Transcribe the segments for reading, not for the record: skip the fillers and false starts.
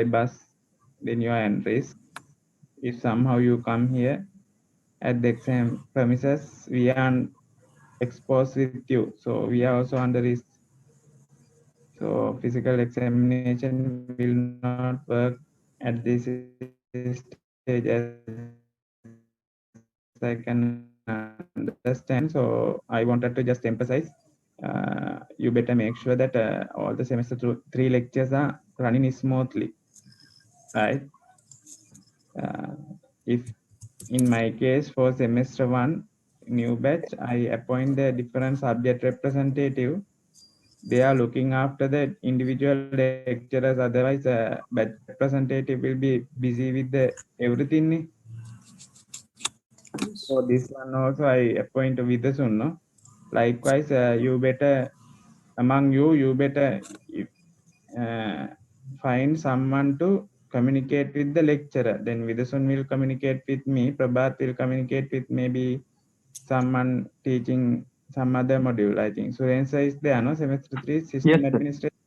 bus, then your entries. If somehow you come here at the exam premises, we are exposed with you. So we are also under risk. So physical examination will not work at this stage, as I can understand. So I wanted to just emphasize, you better make sure that all the semester through 3 lectures are running smoothly, right? Uh, if in my case for semester 1 new batch, I appoint the different subject representative. They are looking after the individual lecturers, otherwise batch representative will be busy with the everything. For this one also I appoint with the soon, no? Likewise, you better among you better uh, find someone to communicate with the lecturer. Then Vidasun will communicate with me. Prabhat will communicate with maybe someone teaching some other module. I think Surensa is there, no? Semester 3 Yes, system sir. administration.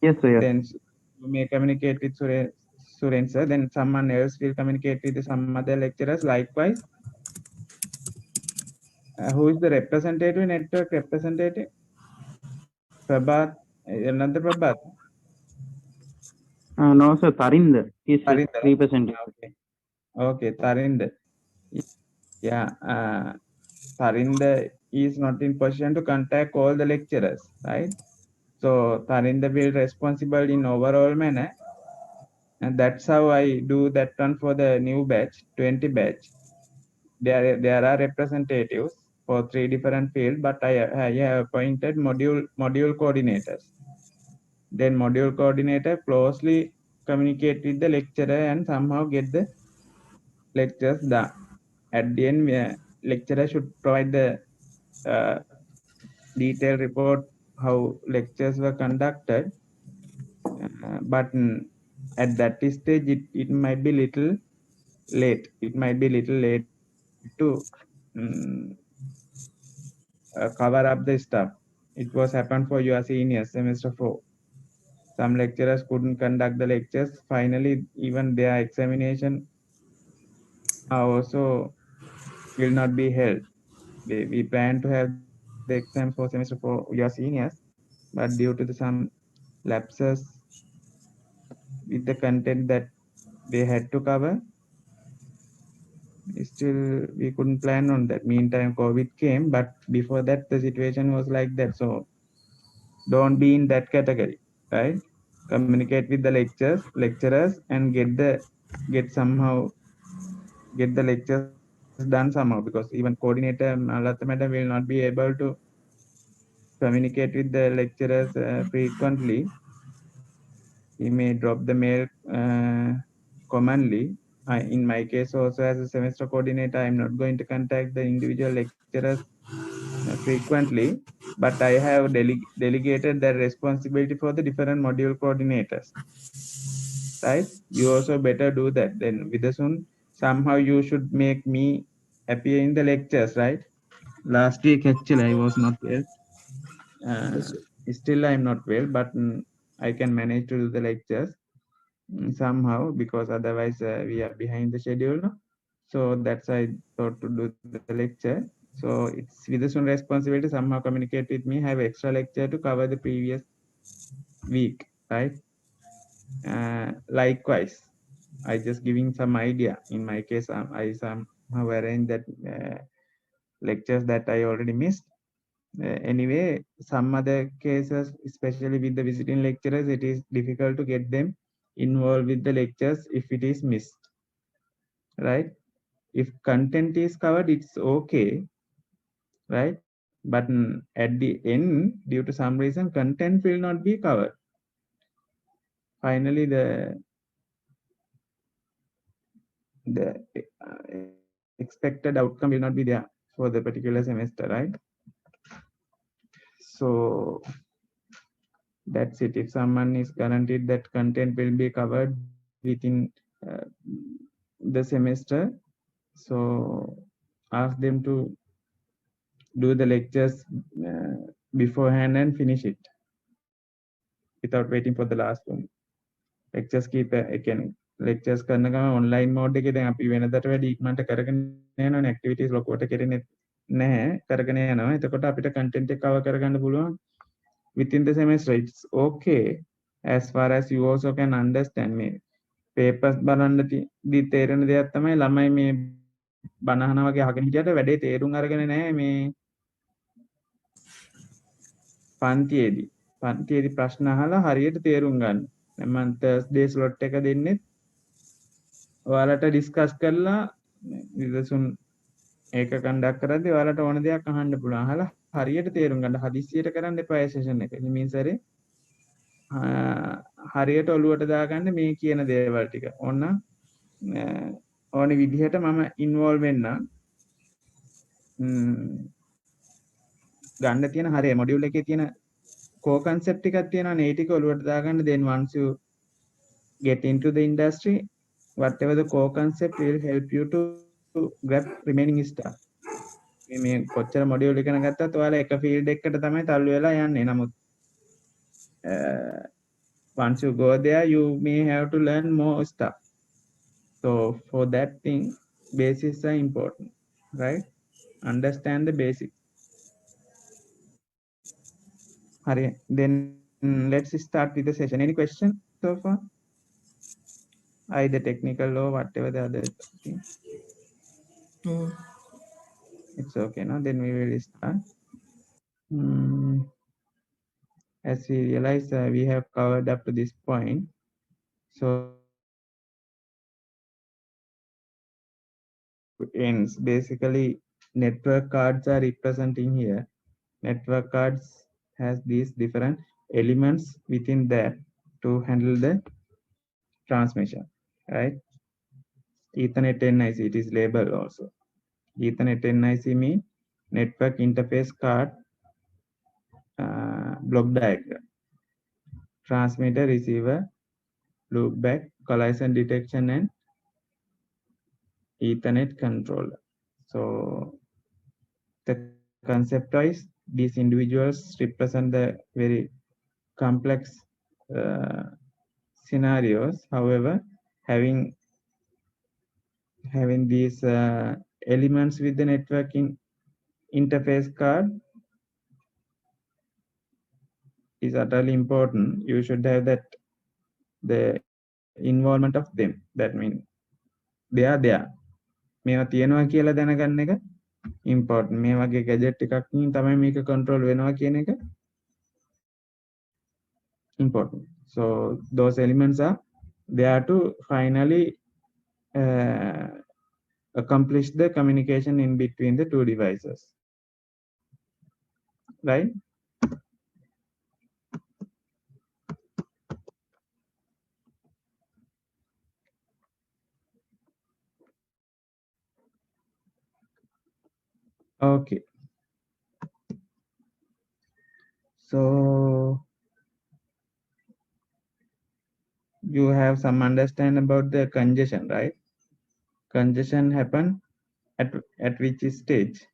Yes, sir. Yes. Then you may communicate with Surensa. Then someone else will communicate with some other lecturers. Likewise, who is the representative, network representative? Prabhat, another Prabhat. No, sir. Tarinder is Tarinder. representing. Okay. Okay, Tarinder. Yeah, Tarinder is not in position to contact all the lecturers, right? So Tarinder will responsible in overall manner, and that's how I do that one for the new batch, 20 batch. There are representatives for 3 different fields, but I have appointed module coordinators. Then module coordinator closely communicate with the lecturer and somehow get the lectures done. At the end, lecturer should provide the uh, detailed report how lectures were conducted. But at that stage, it might be little late. It might be little late to um, cover up the stuff. It was happened for your seniors, semester 4. Some lecturers couldn't conduct the lectures. Finally, even their examination also will not be held. We plan to have the exam for semester 4 your seniors, but due to some lapses with the content that they had to cover, still we couldn't plan on that. Meantime, COVID came, but before that the situation was like that. So don't be in that category, right? Communicate with the lecturers, and get somehow get the lectures done somehow, because even coordinator Malata madam will not be able to communicate with the lecturers frequently. He may drop the mail commonly. In my case, also as a semester coordinator, I'm not going to contact the individual lecturers frequently, but I have delegated the responsibility for the different module coordinators. Right? You also better do that. Then with the soon, somehow you should make me appear in the lectures, right? Last week actually I was not well. Uh, Still I'm not well, but I can manage to do the lectures somehow, because otherwise we are behind the schedule. No? So that's I thought to do the lecture. So it's with the soon responsibility somehow communicate with me, have extra lecture to cover the previous week, right? Likewise, I just giving some idea. In my case, I somehow arrange that lectures that I already missed. Anyway, some other cases, especially with the visiting lecturers, it is difficult to get them involved with the lectures if it is missed, right? If content is covered, it's okay, right? But at the end, due to some reason, content will not be covered. Finally, the expected outcome will not be there for the particular semester, right? So that's it. If someone is guaranteed that content will be covered within uh, the semester, so ask them to do the lectures beforehand and finish it without waiting for the last one. lectures keep again lectures කරන ගමන් online mode එකේ දැන් අපි වෙනදට වැඩි ඉක්මනට කරගෙන යනවනේ activities ලොකුවට කෙරෙන්නේ නැහැ කරගෙන යනවා එතකොට අපිට content එක cover කරගන්න පුළුවන් within the semester. It's okay as far as you also can understand මේ papers බලන්න දී තේරෙන දෙයක් තමයි ළමයි මේ බනහන වගේ අහගෙන හිටියට වැඩේ තේරුම් අරගෙන නැහැ මේ පන්තියේදී ප්‍රශ්න අහලා හරියට තේරුම් ගන්න. දැන් මම Thursday slot එක දෙන්නේ ඔයාලට ඩිස්කස් කරලා විදසුන් ඒක කන්ඩක්ට් කරද්දී ඔයාලට ඕන දෙයක් අහන්න පුළුවන්. අහලා හරියට තේරුම් ගන්න. හදිස්සියට කරන්න එපා සෙෂන් එක. හිමින්සරේ හරියට ඔලුවට දාගන්න මේ කියන දේවල් ටික. ඕන ඕනි විදිහට මම ඉන්වෝල්ව් වෙන්නම්. ගන්න තියෙන හරිය මොඩියුල් එකේ තියෙන core concept ටිකක් තියෙනවානේ ඒ ටික ඔලුවට දාගන්න. then once you get into the industry whatever the core concept will help you to grab remaining stuff. මේ කොච්චර මොඩියුල් ඉගෙන ගත්තත් ඔයාලා එක ෆීල්ඩ් එකකට තමයි තල්ලු වෙලා යන්නේ. නමුත් once you go there you may have to learn more stuff. So for that thing basics are important, right? Understand the basics. Hari, then let's start with the session. Any question so far? Either technical or whatever the other thing. It's okay, no? Then we will start. As we realize, we have covered up to this point. So ends basically network cards are representing here. Network cards has these different elements within that to handle the transmission, right? Ethernet NIC, it is labeled also. Ethernet NIC means network interface card block diagram. Transmitter, receiver, loopback, collision detection, and Ethernet controller. So the concept-wise, these individuals represent the very complex scenarios. However, having these elements with the networking interface card is utterly important. You should have that the involvement of them. That means they are there. මේවා තියෙනවා කියලා දැනගන්න එක important. මේ වගේ gadget එකකින් තමයි මේක control වෙනවා කියන එක important. So those elements are there to finally accomplish the communication in between the two devices, right? Okay. So you have some understanding about the congestion, right? Congestion happen at which stage?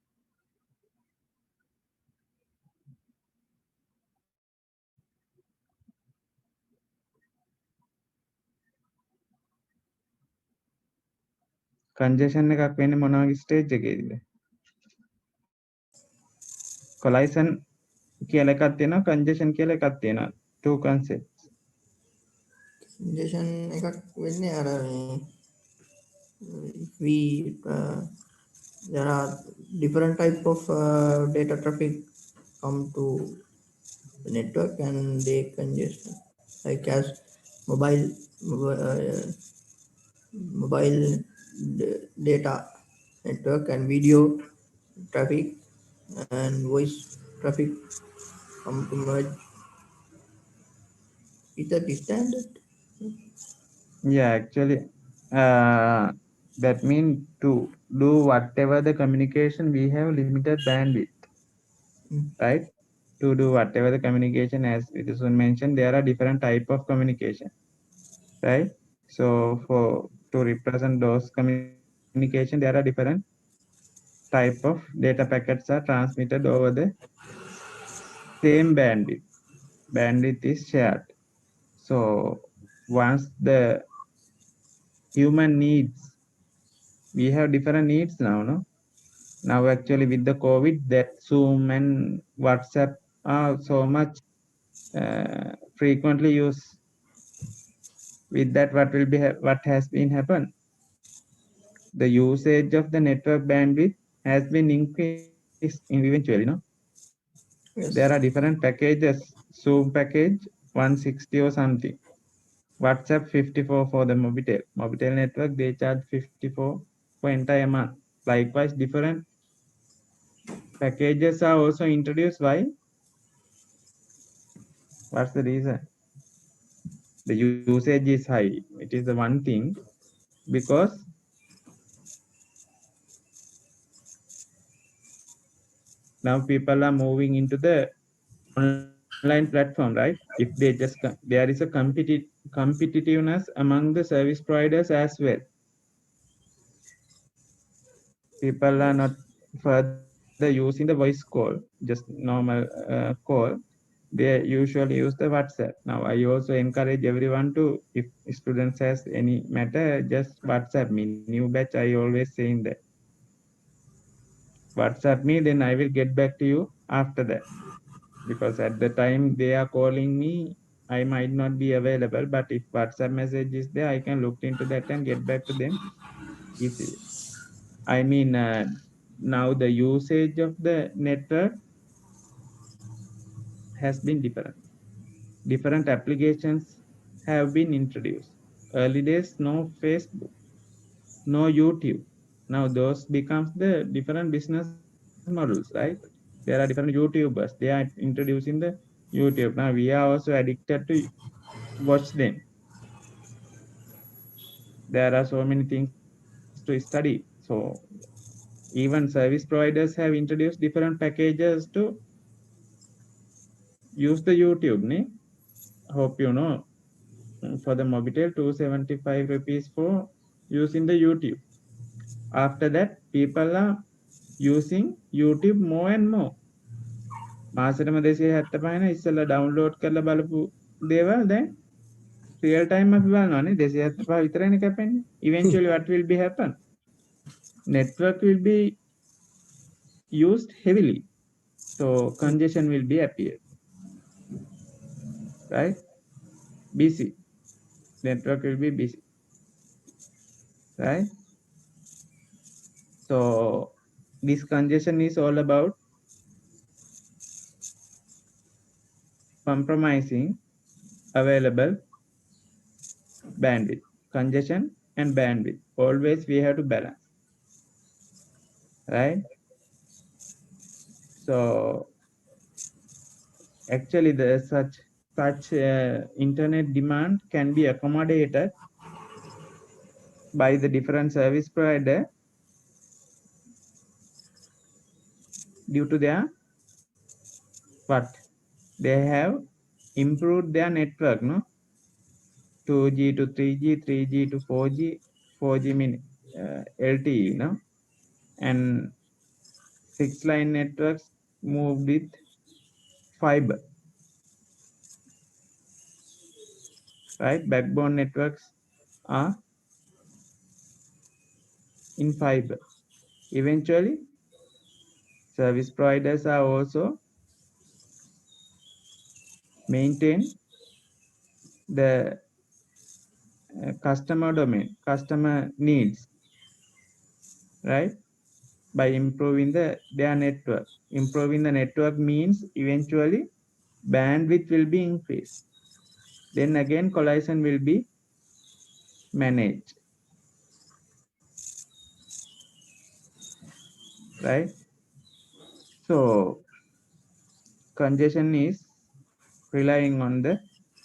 Congestion එකක් වෙන්නේ මොන වගේ stage එකේද? Collision කියලා එකක් තියෙනවා, congestion කියලා එකක් තියෙනවා. Two concepts. Congestion එකක් වෙන්නේ අර we there are different type of data traffic come to the network and they congest, like as mobile data network and video traffic and voice traffic come to merge. Is that standard? Yeah, actually that means to do whatever the communication we have limited bandwidth, right? To do whatever the communication, as it is mentioned, there are different type of communication, right? So to represent those communication, there are different type of data packets are transmitted over the same bandwidth. Bandwidth is shared. So once the human needs, we have different needs now, no? Now actually with the COVID, that Zoom and WhatsApp are so much frequently used. With that, what will be what has been happened? The usage of the network bandwidth has been increased eventually, no? There are Yes. different packages. Zoom package 160 or something. WhatsApp 54 for the Mobitel. Mobitel network they charge 54 for entire month. Likewise, different packages are also introduced. Why? What's the reason? The usage is high. It is the one thing because now people are moving into the online platform, right? If they just there is a competitiveness among the service providers as well. People are not further using the voice call, just normal call. They usually use the WhatsApp. Now I also encourage everyone to, if students has any matter, just WhatsApp me. New batch I always saying that WhatsApp me, then I will get back to you after that. Because at the time they are calling me, I might not be available. But if WhatsApp message is there, I can look into that and get back to them easily. I mean, now the usage of the network has been different. Different applications have been introduced. Early days, no Facebook, no YouTube. Now those becomes the different business models, right? There are different YouTubers. They are introducing the YouTube. Now we are also addicted to watch them. There are so many things to study. So even service providers have introduced different packages to use the YouTube. Ne? Hope you know. For the Mobitel, 275 rupees for using the YouTube. After that, people are using YouTube more and more. මාසෙටම 275 ඉස්සෙල්ලා download කරලා බලපු දේවල් දැන් real time අපි බලනවානේ 275 විතරයිනේ කැපෙන්නේ. Eventually what will be happen? Network will be used heavily. So congestion will be appear. Right? Busy. Network will be busy. Right? So this congestion is all about compromising available bandwidth. Congestion and bandwidth. Always we have to balance. Right? So actually the such internet demand can be accommodated by the different service provider due to their what they have improved their network, no? 2G to 3G, 3G to 4G, 4G mean LTE, no? And fixed line networks moved with fiber, right? Backbone networks are in fiber. Eventually, service providers are also maintain the customer domain, customer needs, right? By improving their network. Improving the network means eventually bandwidth will be increased. Then again, collision will be managed, right? So congestion is relying on the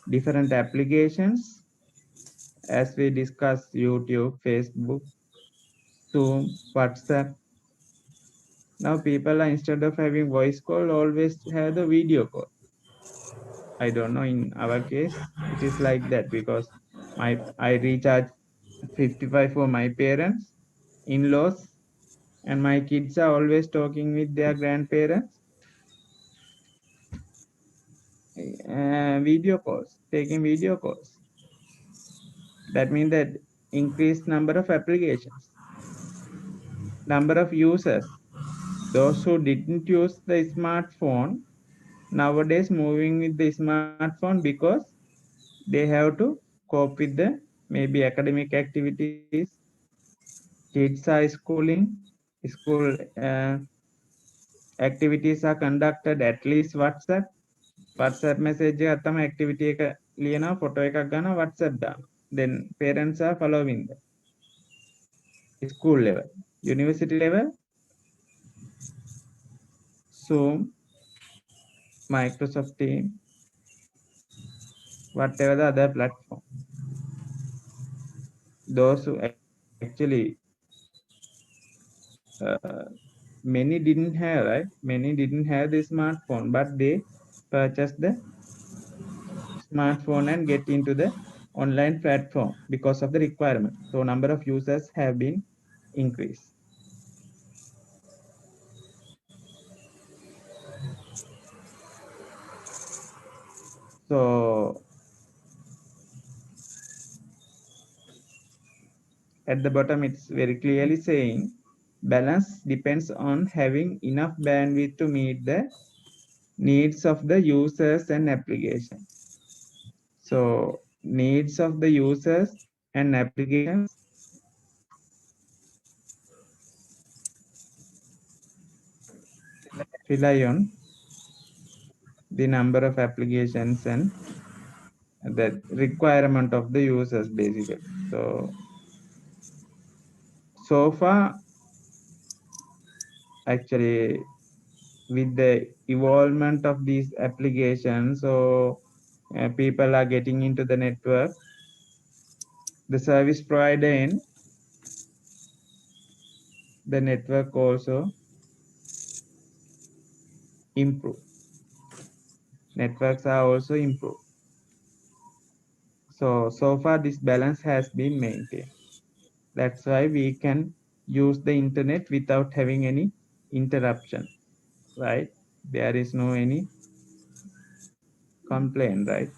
different applications as we discuss YouTube, Facebook, Zoom, WhatsApp. Now people are, instead of having voice call, always have the video call. I don't know, in our case, it is like that because I recharge 55 for my parents, in-laws, and my kids are always talking with their grandparents, video calls, taking video calls. That means that increased number of applications, number of users. Those who didn't use the smartphone nowadays moving with the smartphone because they have to cope with the maybe academic activities. Kids are schooling, school activities are conducted at least WhatsApp message එකක් තමයි activity එක ලියනවා photo එකක් ගන්නවා WhatsApp දානවා. Then parents are following the school level, university level, Zoom, Microsoft Teams, whatever the other platform. Those who actually many didn't have, right? Many didn't have the smartphone, but they purchased the smartphone and get into the online platform because of the requirement. So number of users have been increased. So at the bottom, it's very clearly saying balance depends on having enough bandwidth to meet the needs of the users and application. So needs of the users and applications rely on the number of applications and the requirement of the users basically. So far, actually, with the evolvement of these applications, so people are getting into the network. The service provider in the network also improve. Networks are also improved. So far this balance has been maintained. That's why we can use the internet without having any interruption, right? There is no any complaint, right?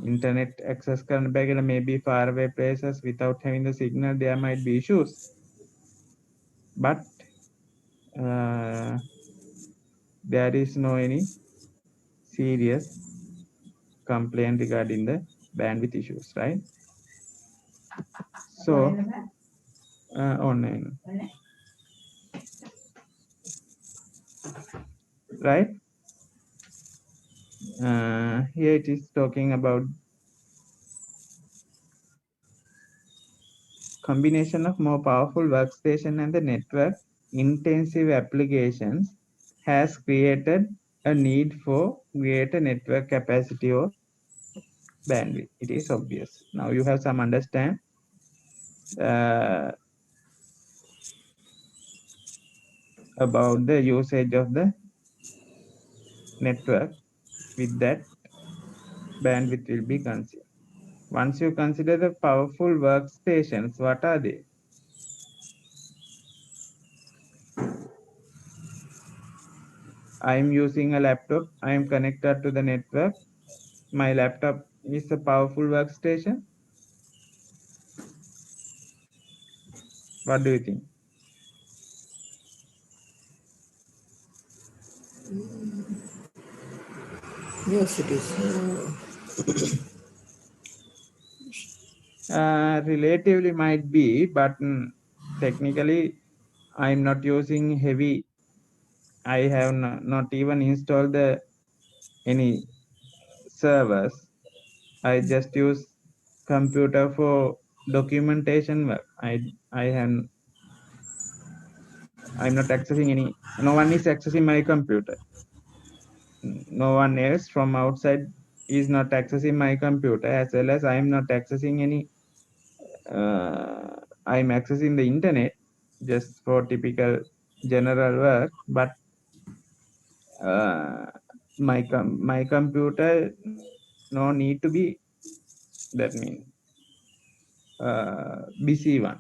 Internet access can be maybe far away places without having the signal, there might be issues. But there is no any serious complaint regarding the bandwidth issues, right? So, online, right? Here it is talking about combination of more powerful workstation and the network intensive applications has created a need for greater network capacity or bandwidth. It is obvious. Now you have some understand uh, about the usage of the network. With that, bandwidth will be consumed. Once you consider the powerful workstations, what are they? I am using a laptop. I am connected to the network. My laptop is a powerful workstation. What do you think? Yes, it is. Relatively might be, but technically I'm not using heavy. I have not even installed the any servers. I just use computer for documentation work. I'm not accessing any. No one is accessing my computer. No one else from outside is not accessing my computer, as well as I am not accessing any. I'm accessing the internet just for typical general work, but uh, my computer no need to be, that means busy one.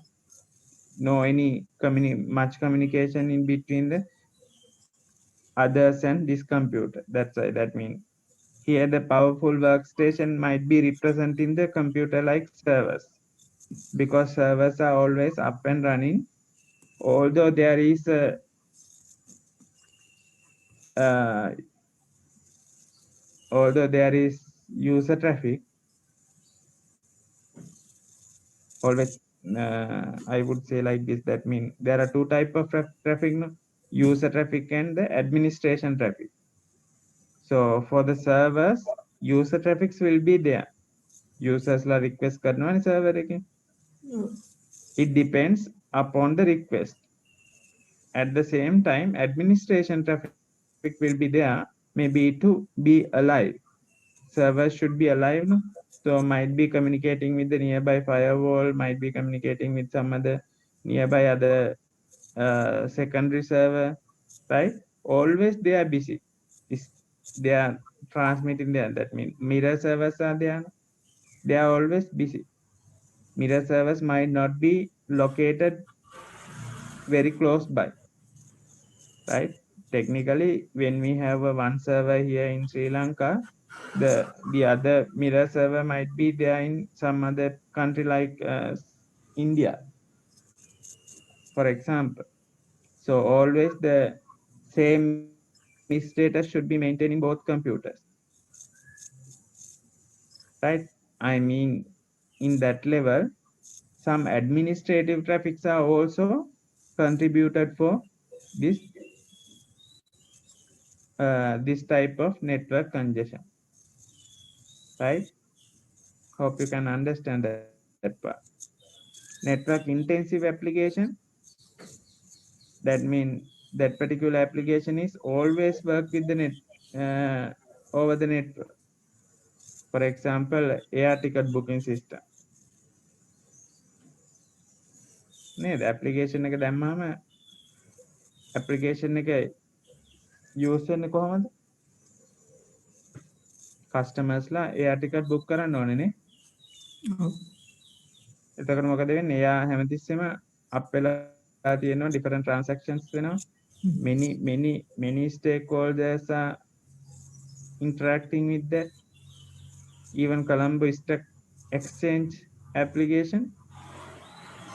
No any much communication in between the others and this computer. That's why that means Here, the powerful workstation might be representing the computer like servers because servers are always up and running. Although there is a uh, although there is user traffic, always I would say like this. That means there are two type of traffic: no? User traffic and the administration traffic. So for the servers, user traffics will be there. Users la request karna server again. It depends upon the request. At the same time, administration traffic will be there, maybe to be alive. Servers should be alive, no? So might be communicating with the nearby firewall, might be communicating with some other nearby other secondary server, right? Always they are busy. Is they are transmitting there. That means mirror servers are there. They are always busy. Mirror servers might not be located very close by, right? Technically, when we have a one server here in Sri Lanka, the other mirror server might be there in some other country like India, for example. So always the same status should be maintained in both computers, right? I mean, in that level, some administrative traffics are also contributed for this this type of network congestion, right? Hope you can understand that part. Network intensive application, that means that particular application is always work with the net over the network. For example, air ticket booking system. නේද application එක දැම්මම application එක use වෙන්නේ කොහමද? customers ලා air ticket book කරන්න ඕනේ නේ. එතකොට මොකද වෙන්නේ? එයා හැමතිස්සෙම අප් වෙලා තියෙනවා different transactions වෙනවා. Many stakeholders are interacting with that. Even Colombo Stock Exchange application,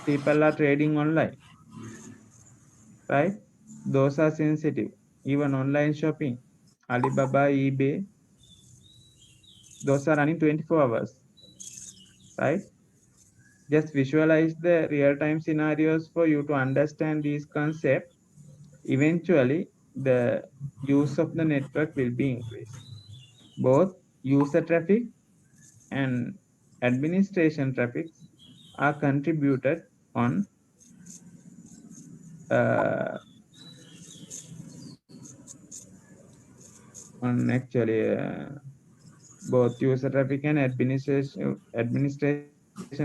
people are trading online, right? Those are sensitive. Even online shopping, Alibaba, eBay, those are running 24 hours, right? Just visualize the real-time scenarios for you to understand these concepts. Eventually, the use of the network will be increased. Both user traffic and administration traffic are contributed uh, on actually both user traffic and administration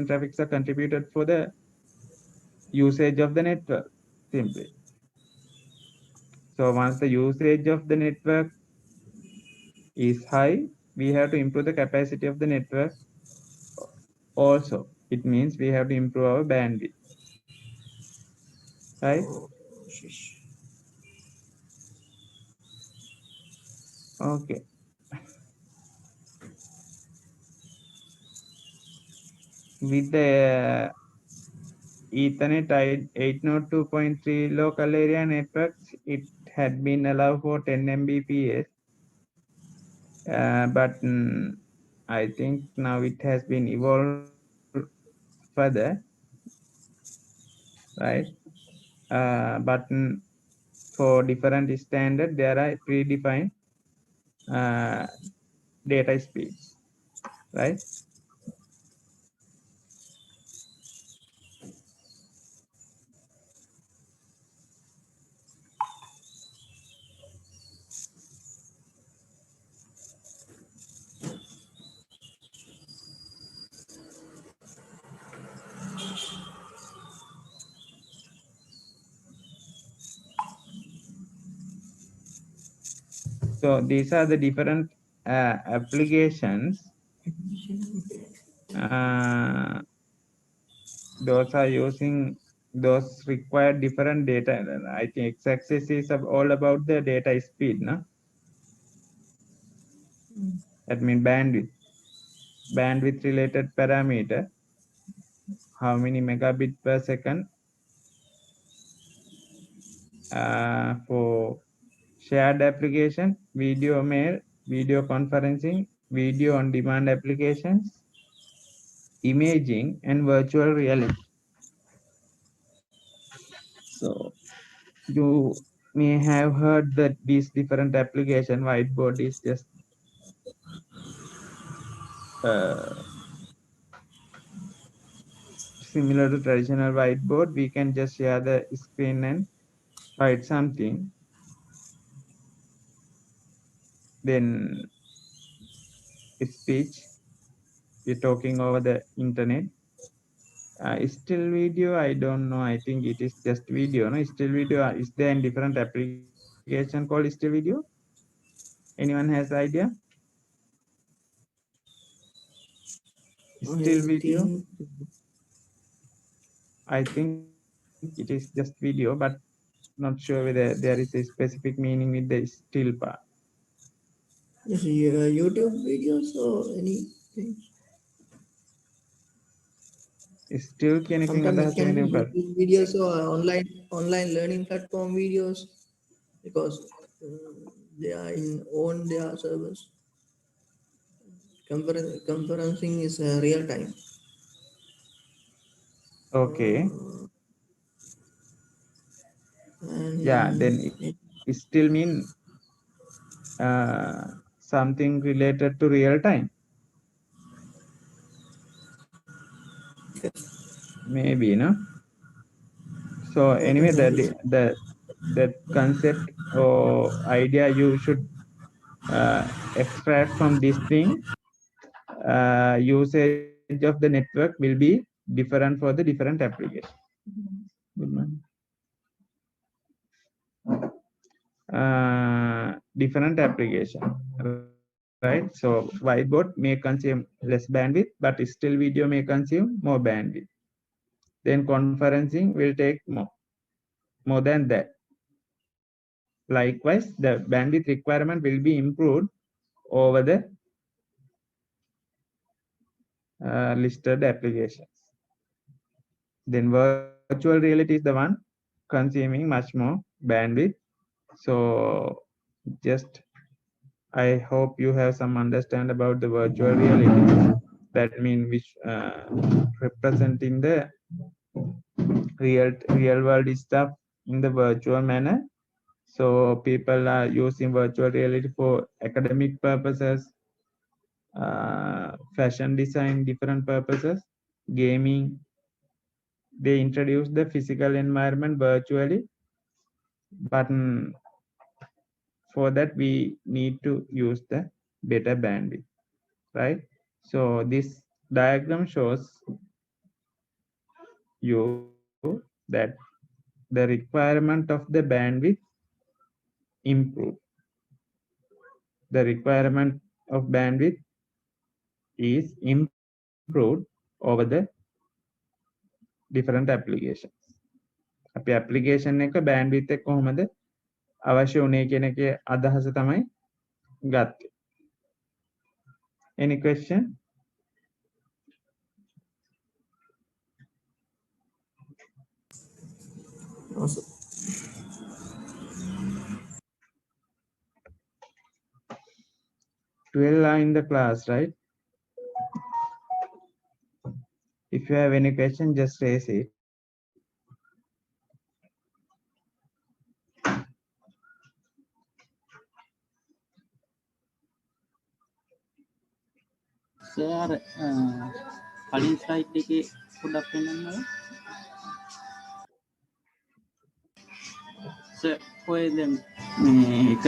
traffics are contributed for the usage of the network simply. So once the usage of the network is high, we have to improve the capacity of the network also. It means we have to improve our bandwidth, right? Okay. With the Ethernet 802.3 local area networks, it had been allowed for 10 Mbps, but I think now it has been evolved further, right? But for different standard, there are predefined uh, data speeds, right? So these are the different applications. Uh, those are using those require different data. I think x-axis is all about the data speed, no? That means bandwidth related parameter, how many megabit per second for shared application, video mail, video conferencing, video on demand applications, imaging, and virtual reality. So you may have heard that these different application whiteboard is just similar to traditional whiteboard. We can just share the screen and write something. Then speech, we're talking over the internet. Still video, I don't know. I think it is just video. No, still video. Is there a different application called still video? Anyone has idea? Still I video. think I think it is just video, but not sure whether there is a specific meaning with the still part. yes, YouTube videos or anything. Still කියන එකෙන් Sometimes it අදහස can be වෙන්නේ මොකක්ද? YouTube videos or online learning platform videos because they are in own their servers. Conferencing is real time. Okay. Yeah, then And it still mean something related to real time. Maybe, no? So anyway, the concept or idea you should extract from this thing, usage of the network will be different for the different application. Good morning. Different application, right? So whiteboard may consume less bandwidth, but still video may consume more bandwidth. Then conferencing will take more than that. Likewise, the bandwidth requirement will be improved over the listed applications. Then virtual reality is the one consuming much more bandwidth. So just I hope you have some understand about the virtual reality. That means which representing the real world stuff in the virtual manner. So people are using virtual reality for academic purposes, fashion design, different purposes, gaming. They introduce the physical environment virtually, but for that we need to use the better bandwidth, right? So this diagram shows you that the requirement of the bandwidth improve. The requirement of bandwidth is improved over the different applications. අපි application එක bandwidth එක කොහොමද අවශ්‍ය උනේ කියන එකේ අදහස තමයි ගත්තේ. Any question? also 12 are in the class, right? If you have any question, just raise it. Sir කලින් ස්ලයිඩ් එකේ පොඩ්ඩක් පෙන්නන්න. සර් ඔය දැන් මේක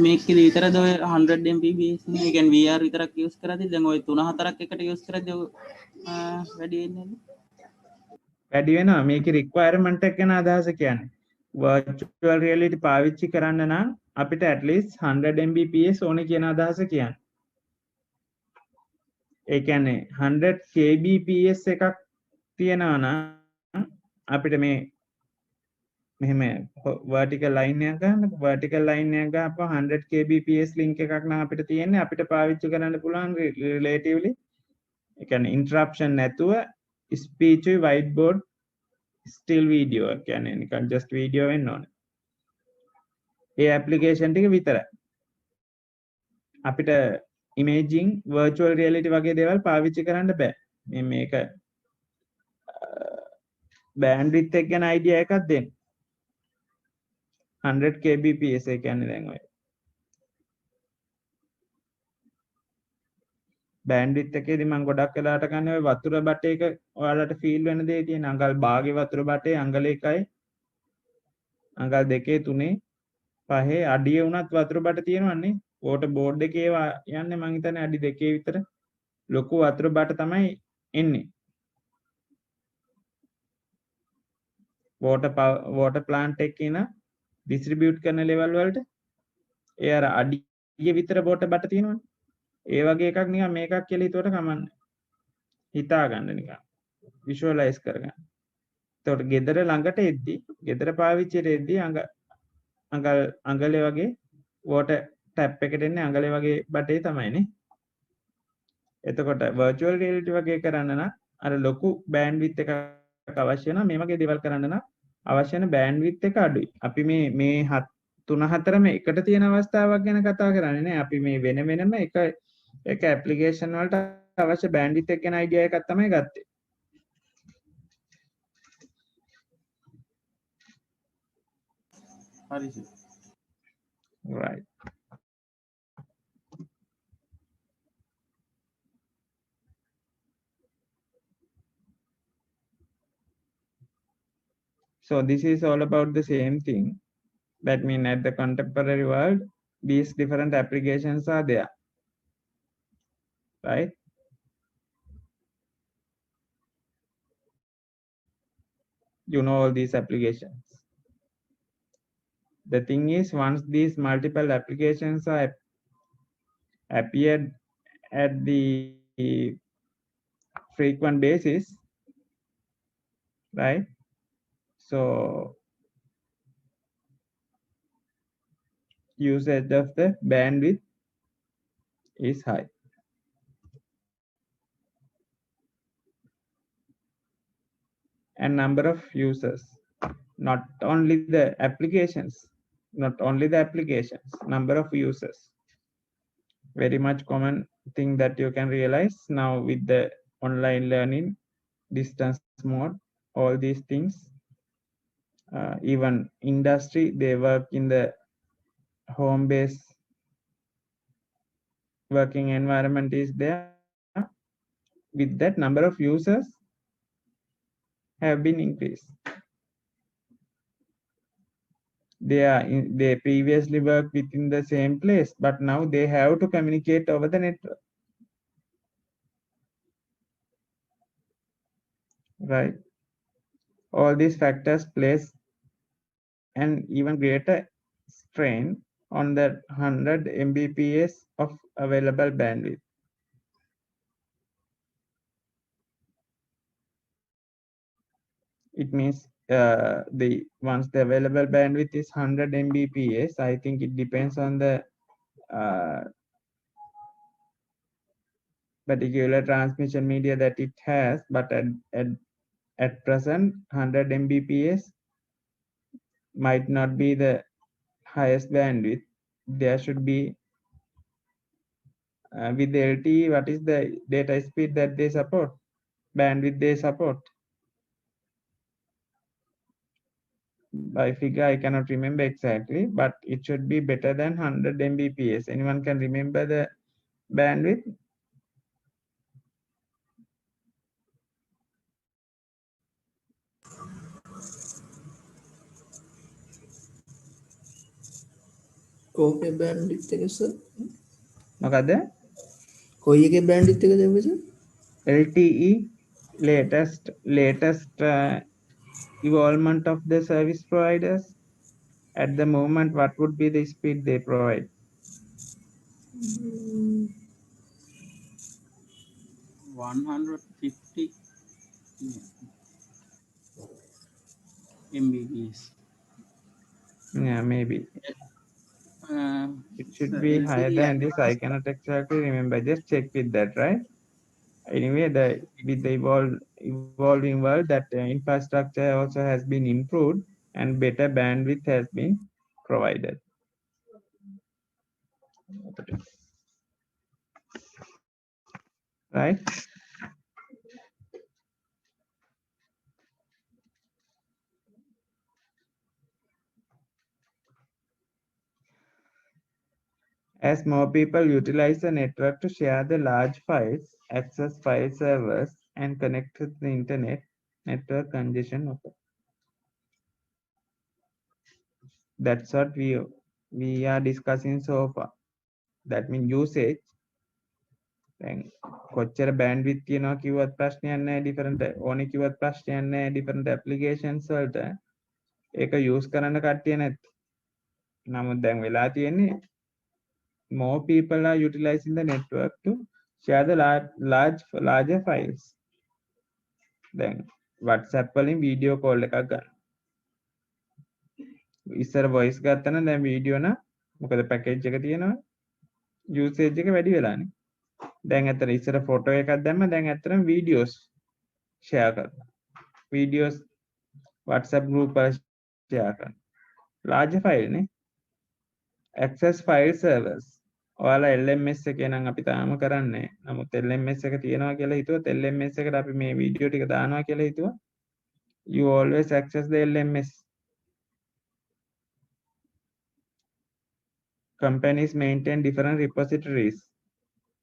මේකේ විතරද ඔය 100 Mbps ඒ කියන්නේ VR විතරක් යූස් කරද්දි දැන් ඔය 3-4ක් එකට යූස් කරද්දි වැඩි වෙන්නේ නැද්ද? වැඩි වෙනවා. මේකේ requirement එක ගැන අදහස කියන්නේ. virtual reality පාවිච්චි කරන්න නම් අපිට at least 100 Mbps ඕනේ කියන අදහස කියන්නේ. ඒ කියන්නේ 100 kbps එකක් තියෙනවා නම් අපිට මේ මෙහෙම vertical line එකක් ගන්නකො vertical line එකක් ගහපුවා 100 kbps link එකක් නම් අපිට තියෙන්නේ අපිට පාවිච්චි කරන්න පුළුවන් relatively ඒ කියන්නේ interruption නැතුව speech whiteboard still video කියන්නේ නිකන් just video වෙන්න ඕනේ. ඒ application ටික විතරයි. අපිට imaging virtual reality වගේ දේවල් පාවිච්චි කරන්න බෑ. මේක bandwidth එක ගැන idea එකක් දෙන්න. 100 kbps ඒ කියන්නේ දැන් ඔය bandwidth එකේදී මම ගොඩක් වෙලාට ගන්න ඔය වතුර බටේක ඔයාලට feel වෙන දේ තියෙන අඟල් භාගේ වතුර බටේ අඟල 1යි අඟල් 2 3 5 අඩිය උනත් වතුර බට තියෙනවන්නේ water board එකේ යන්නේ මං හිතන්නේ අඩි 2 විතර ලොකු වතුර බට තමයි එන්නේ water plant එකේ න distribute කරන level වලට ඒ අර අඩිය විතර water බට තියෙනවනේ ඒ වගේ එකක් නිකන් මේකක් කියලා හිතුවට කමන්නේ හිතා ගන්න නිකන් visualize කරගන්න. එතකොට ගෙදර ළඟට එද්දි ගෙදර පාවිච්චියට එද්දි අඟලේ වගේ water tap එකට එන්නේ අඟලේ වගේ බටේ තමයිනේ. එතකොට virtual reality වගේ කරන්න නම් අර ලොකු bandwidth එකක් අවශ්‍ය වෙනවා. මේ වගේ දේවල් කරන්න නම් අවශ්‍ය වෙන bandwidth එක අඩුයි. අපි මේ 3-4ම එකට තියෙන අවස්ථාවක් ගැන කතා කරන්නේ නේ. අපි මේ වෙන වෙනම එක application වලට අවශ්‍ය bandwidth එක ගැන idea එකක් තමයි ගත්තේ. හරි sir. Right. So this is all about the same thing. That means at the contemporary world, these different applications are there. Right? You know all these applications. The thing is, once these multiple applications are appeared at the frequent basis, right? So usage of the bandwidth is high. And number of users, not only the applications, number of users. Very much common thing that you can realize now with the online learning, distance mode, all these things. Even industry, they work in the home-based working environment is there. With that, number of users have been increased. They previously worked within the same place, but now they have to communicate over the network. Right? All these factors place an even greater strain on the 100 Mbps of available bandwidth. It means once the available bandwidth is 100 Mbps, I think it depends on the particular transmission media that it has, but at present 100 Mbps might not be the highest bandwidth. There should be with the LTE, what is the data speed that they support, bandwidth they support. By figure I cannot remember exactly, but it should be better than 100 Mbps. Anyone can remember the bandwidth? කෝකේ bandwidth එක sir මොකද? කොයි එකේ bandwidth එකද ඔබ sir? LTE, latest evolvement of the service providers. At the moment, what would be the speed they provide? 150 Mbps. Yeah, maybe. Uh, It should so be higher LCD than this. I cannot exactly remember. Just check with that, right? Anyway, with the evolving world, that infrastructure also has been improved and better bandwidth has been provided. Right? As more people utilize the network to share the large files, access file servers, and connect to the internet, network congestion occurs. That's what we are discussing so far. That means usage. දැන් කොච්චර bandwidth තියනවා කිව්වත් ප්‍රශ්නයක් නැහැ, different ඕනේ කිව්වත් ප්‍රශ්නයක් නැහැ, different applications වලට ඒක use කරන්න කට්ටිය නැති. නමුත් දැන් වෙලා තියෙන්නේ more people are utilizing the network to share the larger files. දැන් WhatsApp වලින් video call එකක් ගන්න. ඉස්සර voice ගත්තා නම් දැන් video නම් මොකද package එක තියෙනවා, usage එක වැඩි වෙලානේ. දැන් ඇත්තට ඉස්සර photo එකක් දැම්ම, දැන් ඇත්තටම videos share කරනවා. videos WhatsApp group වල share කරනවා. larger file නේ. access file servers. ඔයාලා LMS එකේ නම් අපි තාම කරන්නේ. නමුත් LMS එක තියනවා කියලා හිතුවත් LMS එකට අපි මේ වීඩියෝ ටික දානවා කියලා හිතුවා. You always access the LMS. Companies maintain different repositories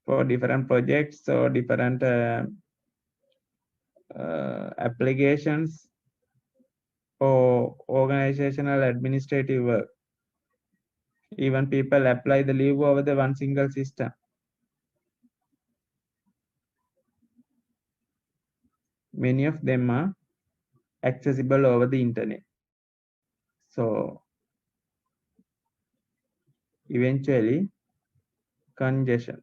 for different projects or different applications or organizational administrative work. Even people apply the leave over the one single system. Many of them are accessible over the internet. So eventually congestion,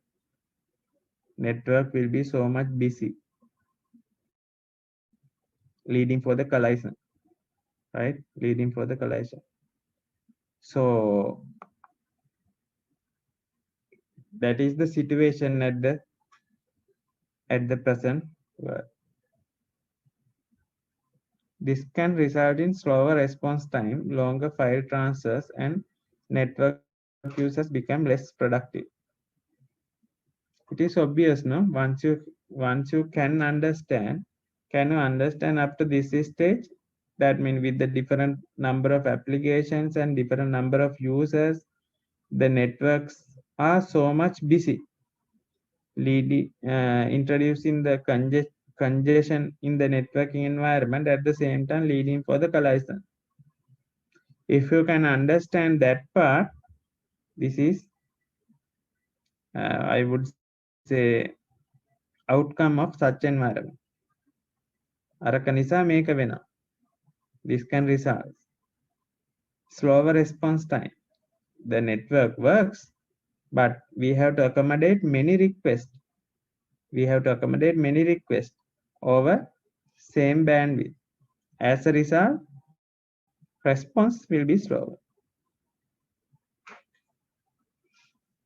network will be so much busy, leading for the collision, right? Leading for the collision. So that is the situation at the present world. This can result in slower response time, longer file transfers, and network users become less productive. It is obvious, no? Once you can you understand up to this stage? That means with the different number of applications and different number of users, the networks are so much busy, introducing the congestion in the networking environment, at the same time leading for the collision. If you can understand that part, this is I would say outcome of such environment. අරක නිසා මේක වෙනවා. This can result slower response time. The network works, but we have to accommodate many requests. We have to accommodate many requests over same bandwidth. As a result, response will be slower.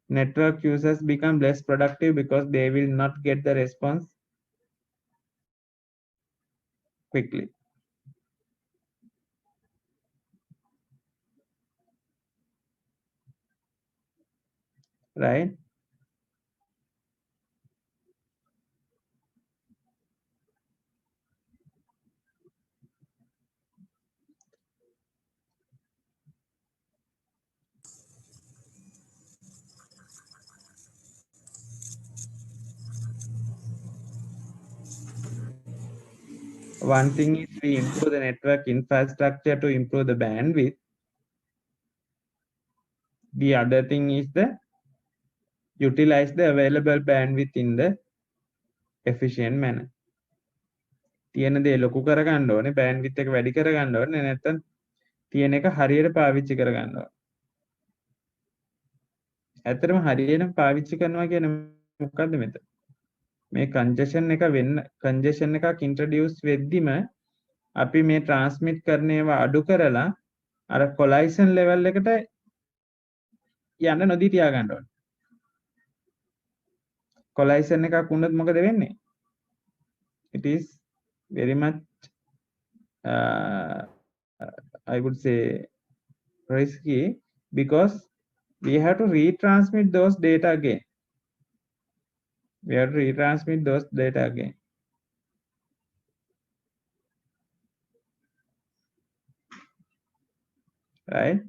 Network users become less productive because they will not get the response quickly. Right? One thing is we improve the network infrastructure to improve the bandwidth. The other thing is the utilize the available bandwidth in the efficient manner. තියෙන දේ ලොකු කරගන්න ඕනේ, bandwidth එක වැඩි කරගන්න ඕනේ, නැත්නම් තියෙන එක හරියට පාවිච්චි කරගන්න ඕනේ. ඇත්තටම හරියට පාවිච්චි කරනවා කියන්නේ මොකද්ද මෙතන? මේ congestion එකක් introduce වෙද්දිම අපි මේ transmit කරන ඒවා අඩු කරලා අර collision level එකට යන්න නොදී තියා ගන්න ඕනේ. collision එකක් වුණොත් මොකද වෙන්නේ? It is very much I would say risky because we have to retransmit those data again. We have to retransmit those data again. Right?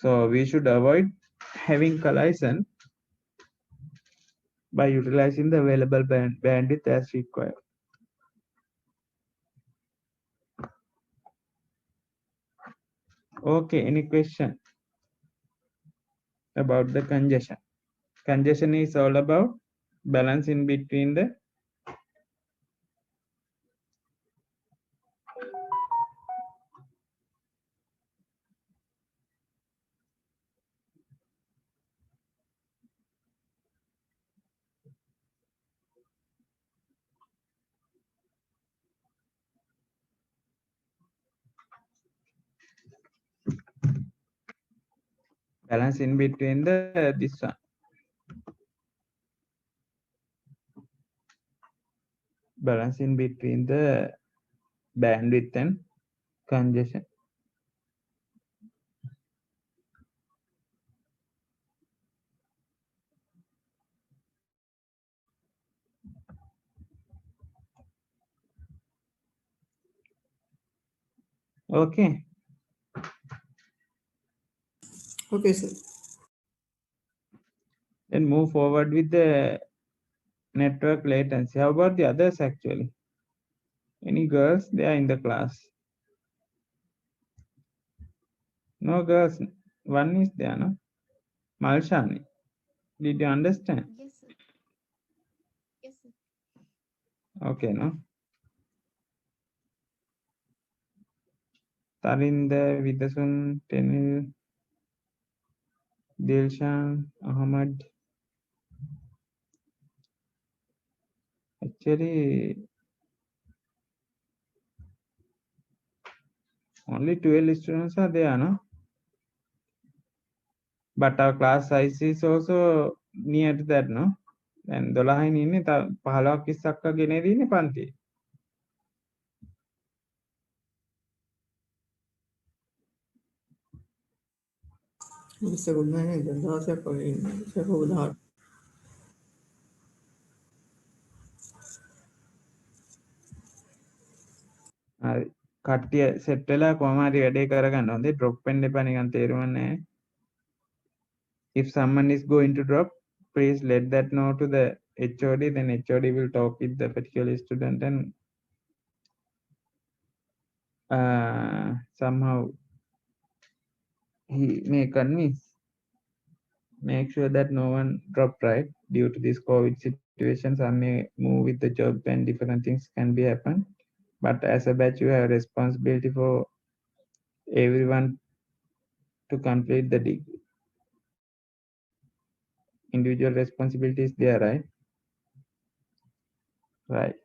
So we should avoid having collision by utilizing the available bandwidth as required. Okay, any question about the congestion? Congestion is all about balance in between the balance in between the this one. Balance in between the bandwidth and congestion. Okay. Okay, sir. Then move forward with the network latency. How about the others actually? Any girls there in the class? No girls. One is there, no? Malshani. Did you understand? Yes, sir. Yes, sir. Okay, no? Tarinda, Vidasun, Tenil, Dilshan, Ahmad. Actually, only 12 students are there, no? But our class size is also near to that, no? And 12 ඉන්නේ 15ක් 20ක් වගේ නේද ඉන්නේ පන්ති. Mr. Goodman and Dasa Pavin, Mr. Udhar. හරි. කට්ටිය set වෙලා කොහම හරි වැඩේ කරගන්න හොඳේ. drop වෙන්න එපා නිකන් තේරුම් නැහැ. If someone is going to drop, please let that know to the HOD, then HOD will talk with the particular student and somehow he may convince, make sure that no one drop, right? Due to this COVID situation, some may move with the job and different things can be happen. But as a batch, you have responsibility for everyone to complete the degree. Individual responsibility is there, right? Right.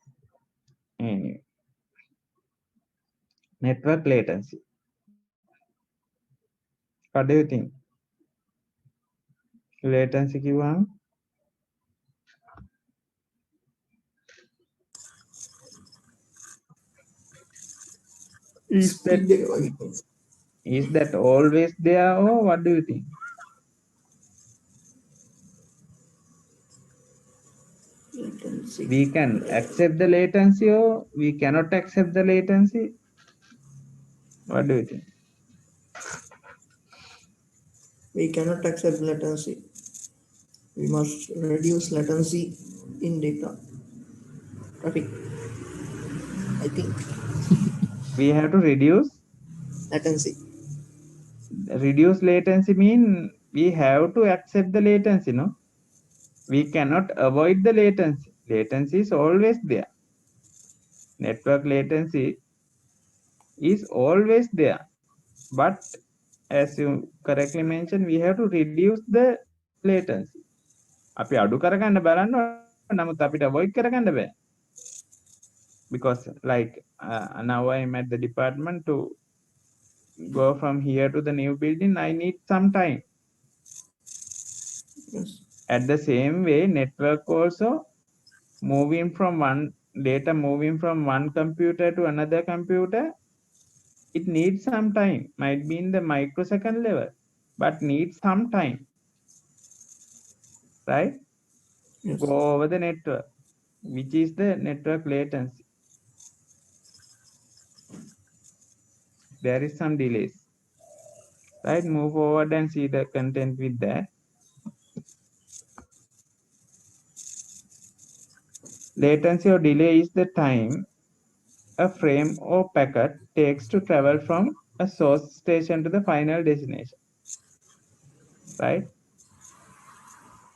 Anyway. Network latency. What do you think? Latency කිව්වම is that always there or what do you think? Latency. We can accept the latency or we cannot accept the latency. What do you think? We cannot accept latency. We must reduce latency in data traffic. I think We have to reduce. latency. Reduce latency mean we have to accept the latency, no? We cannot avoid the latency. Latency is always there. Network latency is always there. But as you correctly mentioned, we have to reduce the latency. අපි අඩු කරගන්න බලන්න නමුත් අපිට avoid කරගන්න බෑ. because like now I'm at the department to go from here to the new building. I need some time. Yes. At the same way, network also moving from one data moving from one computer to another computer, it needs some time. Might be in the microsecond level, but needs some time, right? To Yes. go over the network, which is the network latency. There is some delays, right? Move forward and see the content with that. Latency or delay is the time a frame or packet takes to travel from a source station to the final destination, right?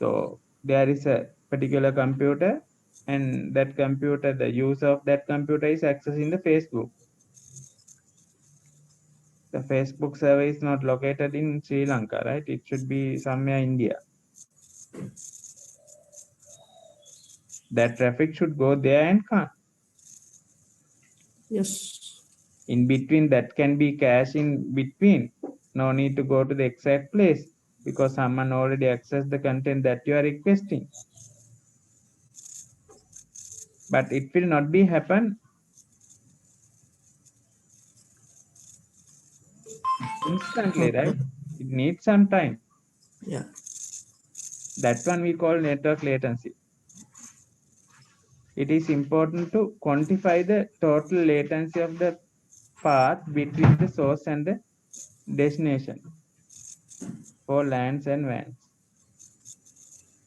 So there is a particular computer, and that computer, the user of that computer is accessing the Facebook. The Facebook server is not located in Sri Lanka, right? It should be somewhere India. That traffic should go there and come. Yes. In between, that can be cache in between. No need to go to the exact place because someone already accessed the content that you are requesting. But it will not be happen instantly, Okay. right? It needs some time. Yeah. That one we call network latency. It is important to quantify the total latency of the path between the source and the destination for LANs and WANs.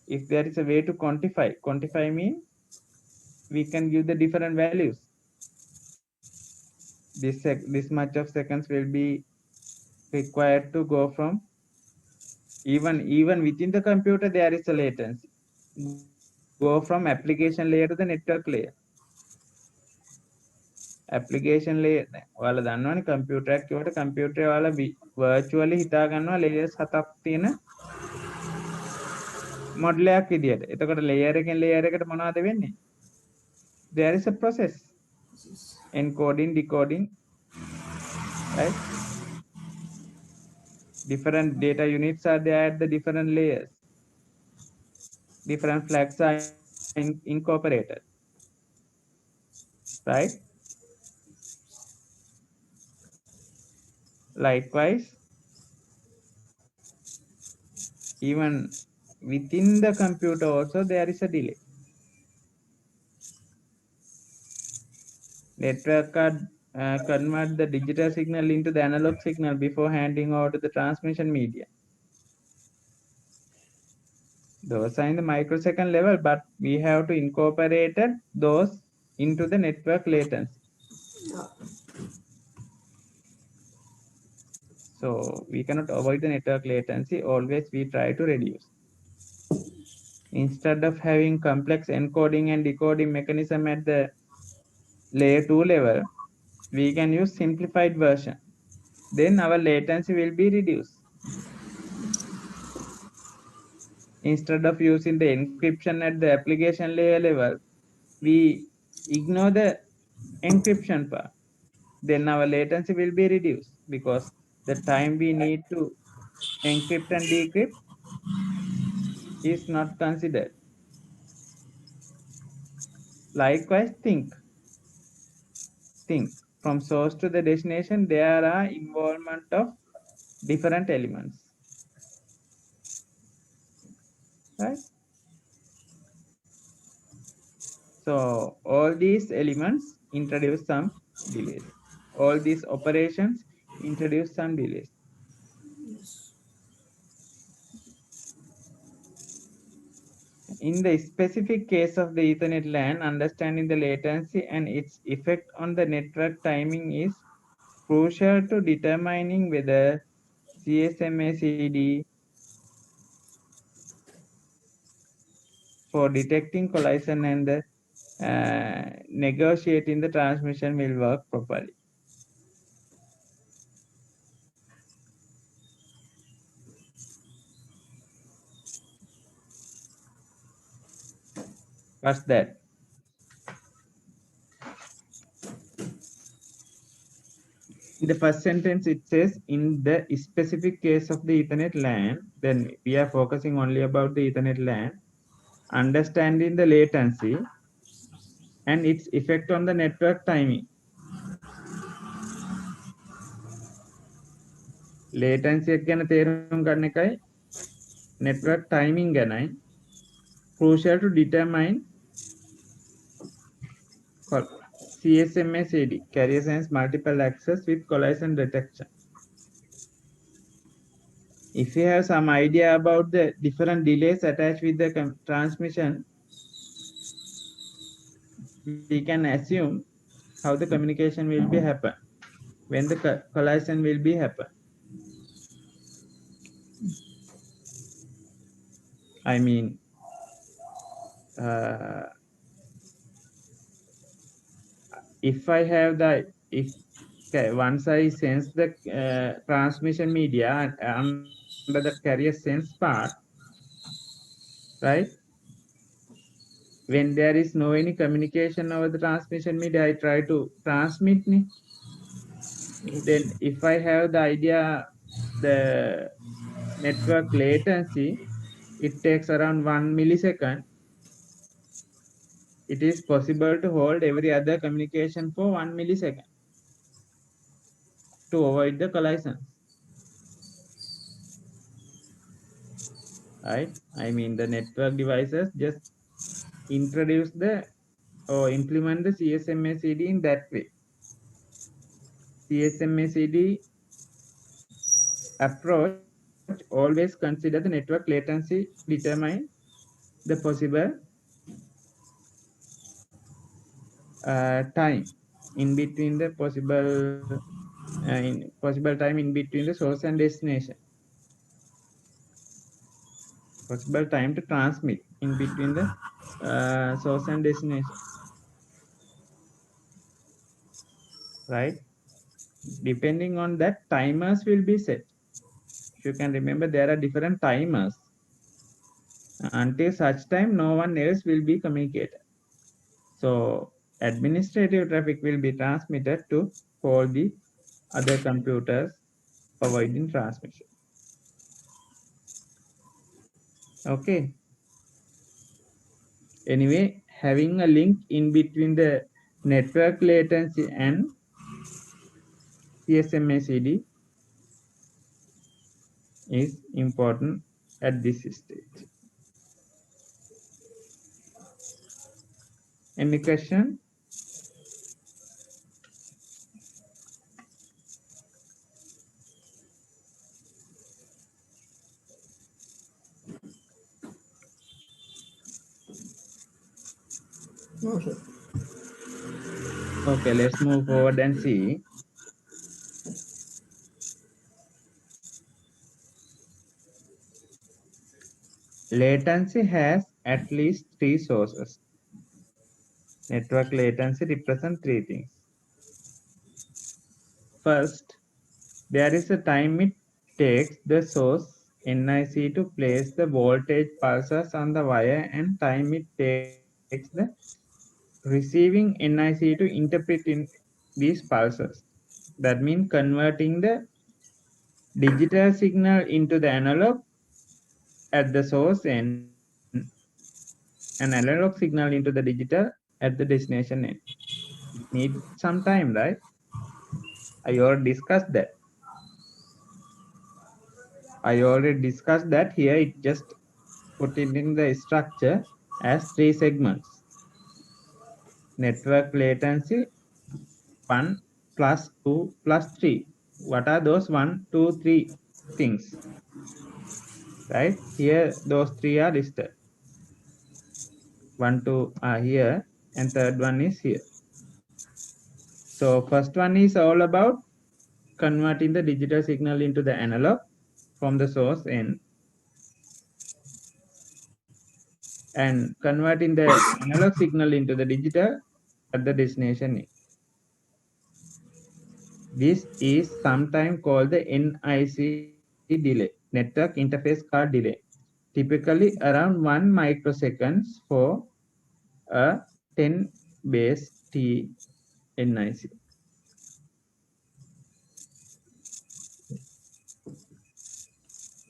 If there is a way to quantify means we can give the different values. This much of seconds will be required to go from even within the computer there is a latency. Go from application layer to the network layer. Application ලේ ඔයාලා දන්නවනේ computer එකක් කියවට කම්පියුටරේ ඔයාලා virtually හිතා ගන්නවා layers 7ක් තියෙන model එකක් විදියට. එතකොට layer එකෙන් layer එකට මොනවද වෙන්නේ? There is a process. Encoding, decoding, right? Different data units are there at the different layers. Different flags are incorporated, right? Likewise, even within the computer also there is a delay. Network card convert the digital signal into the analog signal before handing over to the transmission media. Those are in the microsecond level, but we have to incorporate those into the network latency. So we cannot avoid the network latency. Always we try to reduce. Instead of having complex encoding and decoding mechanism at the layer 2 level, we can use simplified version. Then our latency will be reduced. Instead of using the encryption at the application layer level, we ignore the encryption part. Then our latency will be reduced because the time we need to encrypt and decrypt is not considered. Likewise, think from source to the destination, there are involvement of different elements, right? So all these elements introduce some delays. All these operations introduce some delays. In the specific case of the Ethernet LAN, understanding the latency and its effect on the network timing is crucial to determining whether CSMACD for detecting collision and the negotiating the transmission will work properly. What's that? in the first sentence it says in the specific case of the Ethernet LAN, then we are focusing only about the Ethernet LAN, understanding the latency and its effect on the network timing. Latency එක ගැන තේරුම් ගන්න එකයි network timing ගැනයි crucial to determine CSMA/CD, carrier sense multiple access with collision detection. If you have some idea about the different delays attached with the transmission, we can assume how the communication will be happen, when the collision will be happen. I mean, if I have the, if once I sense the transmission media under the carrier sense part, right? When there is no any communication over the transmission media, I try to transmit. Then if I have the idea, the network latency, it takes around 1 millisecond. It is possible to hold every other communication for 1 millisecond to avoid the collisions. Right? I mean, the network devices just introduce the or implement the CSMA/CD in that way. CSMA/CD approach always consider the network latency, determine the possible time in between the possible time in between the source and destination, possible time to transmit in between the source and destination, right? Depending on that, timers will be set. If you can remember, there are different timers. Until such time, no one else will be communicated. So administrative traffic will be transmitted to all the other computers, avoiding transmission. Okay. Anyway, having a link in between the network latency and CSMA/CD is important at this stage. Any question? No, sir. Okay, let's move forward and see. Latency has at least 3 sources. Network latency represents 3 things. First, there is a time it takes the source NIC to place the voltage pulses on the wire and time it takes the receiving NIC to interpret in these pulses. That means converting the digital signal into the analog at the source end, an analog signal into the digital at the destination end. Need some time, right? I already discussed that. Here it just put it in the structure as 3 segments. Network latency 1 plus 2 plus 3. What are those 1, 2, 3 things? Right? Here those 3 are listed. 1, 2 are here and third one is here. So first one is all about converting the digital signal into the analog from the source end and converting the analog signal into the digital at the destination end. This is sometimes called the NIC delay, network interface card delay, typically around 1 microseconds for a 10 base T NIC.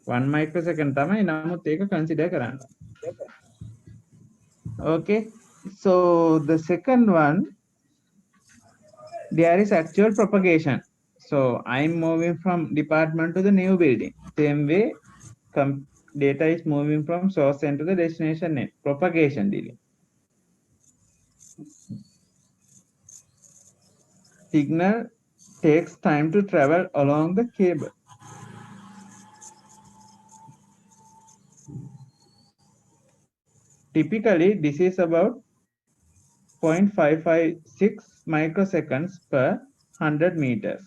1 microsecond තමයි නමුත් ඒක consider කරන්න. Okay, so the second one, there is actual propagation. So I'm moving from department to the new building. Same way, data is moving from source end to the destination end. Propagation delay. Signal takes time to travel along the cable. Typically, this is about 0.556 microseconds per 100 meters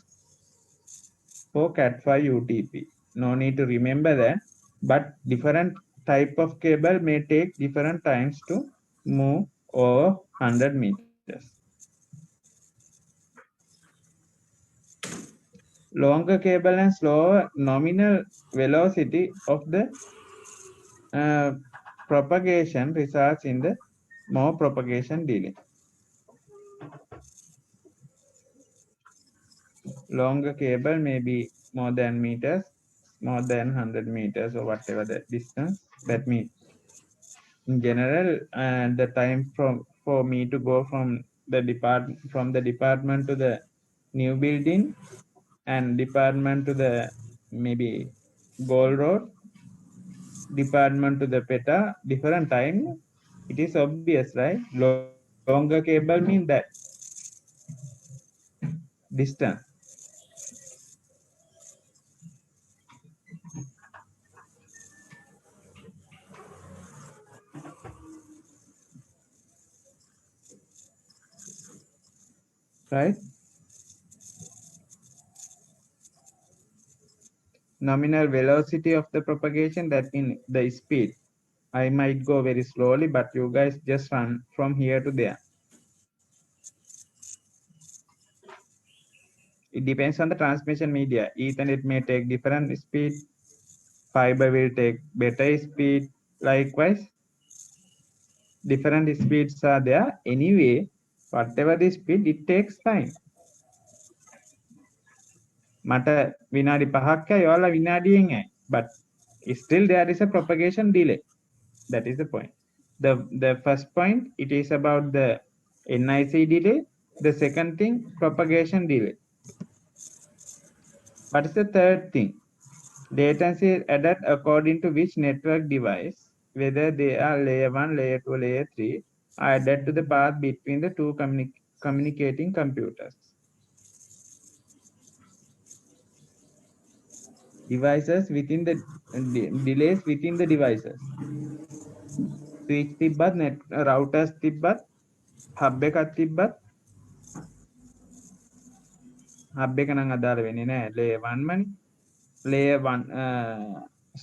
for Cat5 UTP. No need to remember that, but different type of cable may take different times to move over 100 meters. Longer cable and slower nominal velocity of the propagation results in the more propagation delay. Longer cable may be more than meters, more than 100 meters or whatever the distance. That means in general, the time for me to go from the department to the new building and department to the maybe Gold Road, department to the PETA, different time. It is obvious, right? Longer cable mean that distance. Right? Nominal velocity of the propagation, that means the speed. I might go very slowly, but you guys just run from here to there. It depends on the transmission media. Ethernet may take different speed. Fiber will take better speed. Likewise, different speeds are there. Anyway, whatever the speed, it takes time. මට විනාඩි 5ක් යයි ඔයාලා විනාඩියෙන් යයි. But still there is a propagation delay. That is the point. The first point, it is about the NIC delay. The second thing, propagation delay. What is the third thing? Latency is added according to which network device, whether they are layer 1, layer 2, layer 3, are added to the path between the two communicating computers. Devices within the delays within the devices. Switch තිබ්බත් routers තිබ්බත් hub එකක් තිබ්බත් hub එක නම් අදාළ වෙන්නේ නැහැ layer 1 මනේ. Layer 1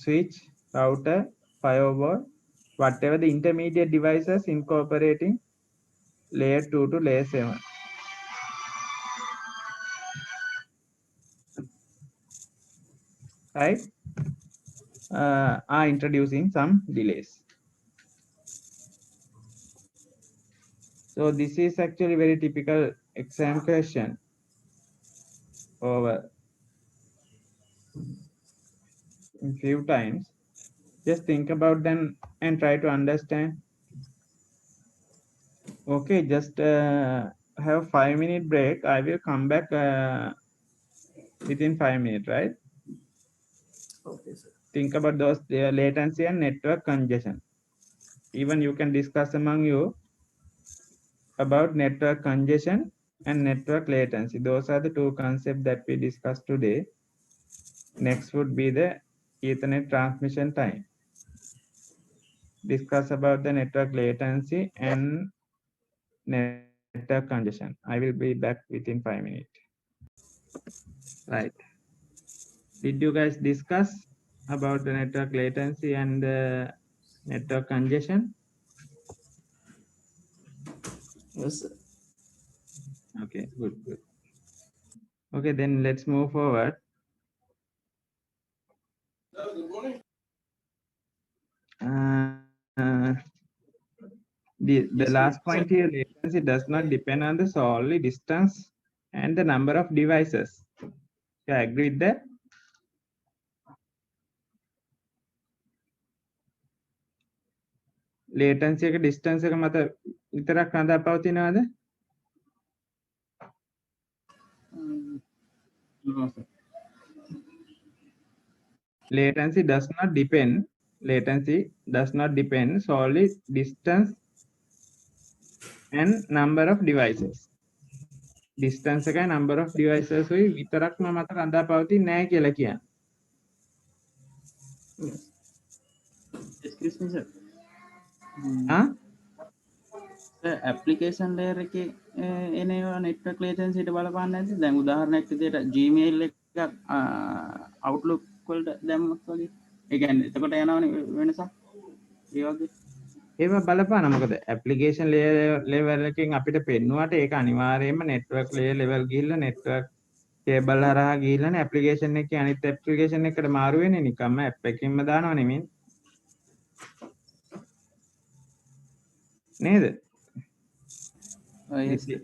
switch, router, firewall, whatever the intermediate devices incorporating layer 2 to layer 7. Right? Are introducing some delays. So this is actually very typical exam question over a few times. Just think about them and try to understand. Okay, just have 5-minute break. I will come back within 5 minutes, right? Okay, sir. Think about those latency and network congestion. Even you can discuss among you about network congestion and network latency. Those are the two concepts that we discussed today. Next would be the Ethernet transmission time. Discuss about the network latency and network congestion. I will be back within 5 minutes. Right. Did you guys discuss about the network latency and the network congestion? Yes, sir. Okay, good. Okay, then let's move forward. The last point here, latency does not depend on the solely distance and the number of devices. Yeah, I agree with that. latency එක distance එක මත විතරක් රඳා පවතිනවද? No, sir. Latency does not depend solely distance and number of devices. Distance එකයි number of devices උයි විතරක්ම මත රඳා පවතින්නේ නැහැ කියලා කියන්නේ. Excuse me, sir. ආ? Sir, application layer එකේ එනවා network latency ට බලපාන්නේ නැද්ද? දැන් උදාහරණයක් විදිහට Gmail එකක් Outlook වලට දැම්මොත් වගේ. ඒ කියන්නේ එතකොට යනවනේ වෙනසක්. ඒ වගේ. ඒවා බලපාන මොකද application layer level එකකින් අපිට පෙන්නුවට ඒක අනිවාර්යයෙන්ම network layer level ගිහිල්ලා network cable හරහා ගිහිල්ලානේ application එකේ අනිත් application එකකට මාරු වෙන්නේ නිකම්ම app එකකින්ම දානව නෙමෙයි නේද? Yes, sir.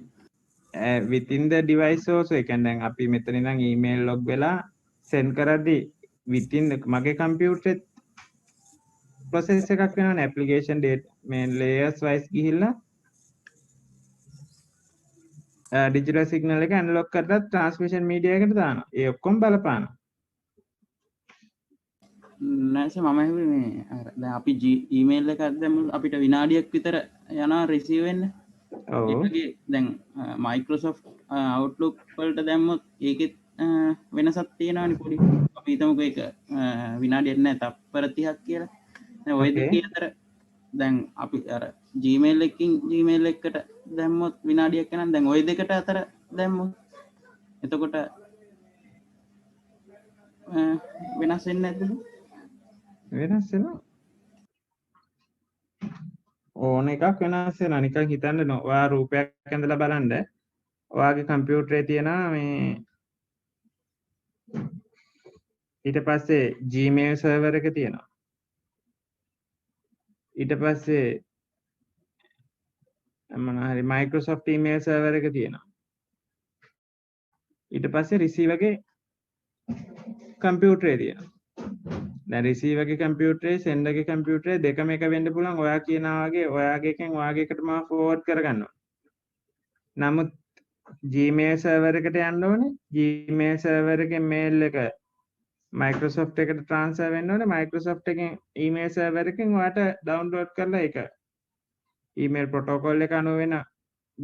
Within the device also ඒ කියන්නේ දැන් අපි මෙතන ඉඳන් email log වෙලා send කරද්දි within මගේ computer process එකක් වෙනවනේ application data මේ layers wise ගිහිල්ලා digital signal එක analog කරලා transmission media එකට දානවා. ඒ ඔක්කොම බලපානවා. නෑ සර් මම හිතුවේ මේ අර දැන් අපි email එකක් දැම්මොත් අපිට විනාඩියක් විතර යනවා receive වෙන්න. ඔව්. ඒ වගේ දැන් Microsoft Outlook වලට දැම්මොත් ඒකෙත් වෙනසක් තියෙනවනේ පොඩි. අපි හිතමුකෝ ඒක විනාඩියක් නෑ තප්පර 30ක් කියලා. දැන් ওই දෙකේ අතර දැන් අපි අර Gmail එකකින් Gmail එකට දැම්මොත් විනාඩියක් යනවා. දැන් ওই දෙකට අතර දැම්මොත් එතකොට වෙනස් වෙන්නේ නැද්ද? වෙනස් වෙනවා. ඕන එකක් වෙනස් වෙනවා. නිකන් හිතන්න ඔයා රූපයක් ඇඳලා බලන්න. ඔයාගේ කම්පියුටරේ තියෙනවා මේ ඊට පස්සේ Gmail server එක තියෙනවා. ඊට පස්සේ මොන හරි Microsoft email server එක තියෙනවා. ඊට පස්සේ receiver එකේ කම්පියුටරේ තියෙනවා. දැන් receiver එකේ කම්පියුටරේ sender එකේ කම්පියුටරේ දෙකම එක වෙන්න පුළුවන්. ඔයා කියනවා වගේ ඔයාගේ එකෙන් ඔයාගේ එකට මම forward කරගන්නවා. නමුත් Gmail server එකට යන්න ඕනේ. Gmail server එකෙන් mail එක Microsoft එකට transfer වෙන්න ඕනේ. Microsoft එකෙන් email server එකෙන් ඔයාට download කරලා ඒක email protocol එක අනුව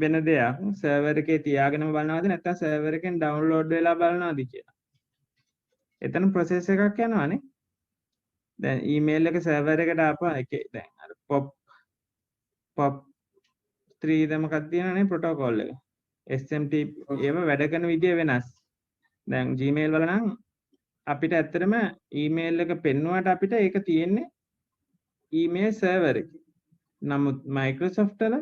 වෙන දෙයක් server එකේ තියාගෙනම බලනවාද නැත්නම් server එකෙන් download වෙලා බලනවාද කියලා. එතන process එකක් යනවානේ. දැන් email එක server එකට ආපුවා එකේ දැන් අර pop 3 ද මොකක්ද තියෙනවනේ protocol එක. SMT ඒව වැඩ කරන විදිය වෙනස්. දැන් Gmail වල නම් අපිට ඇත්තටම email එක පෙන්නුවාට අපිට ඒක තියෙන්නේ email server එකේ. නමුත් Microsoft වල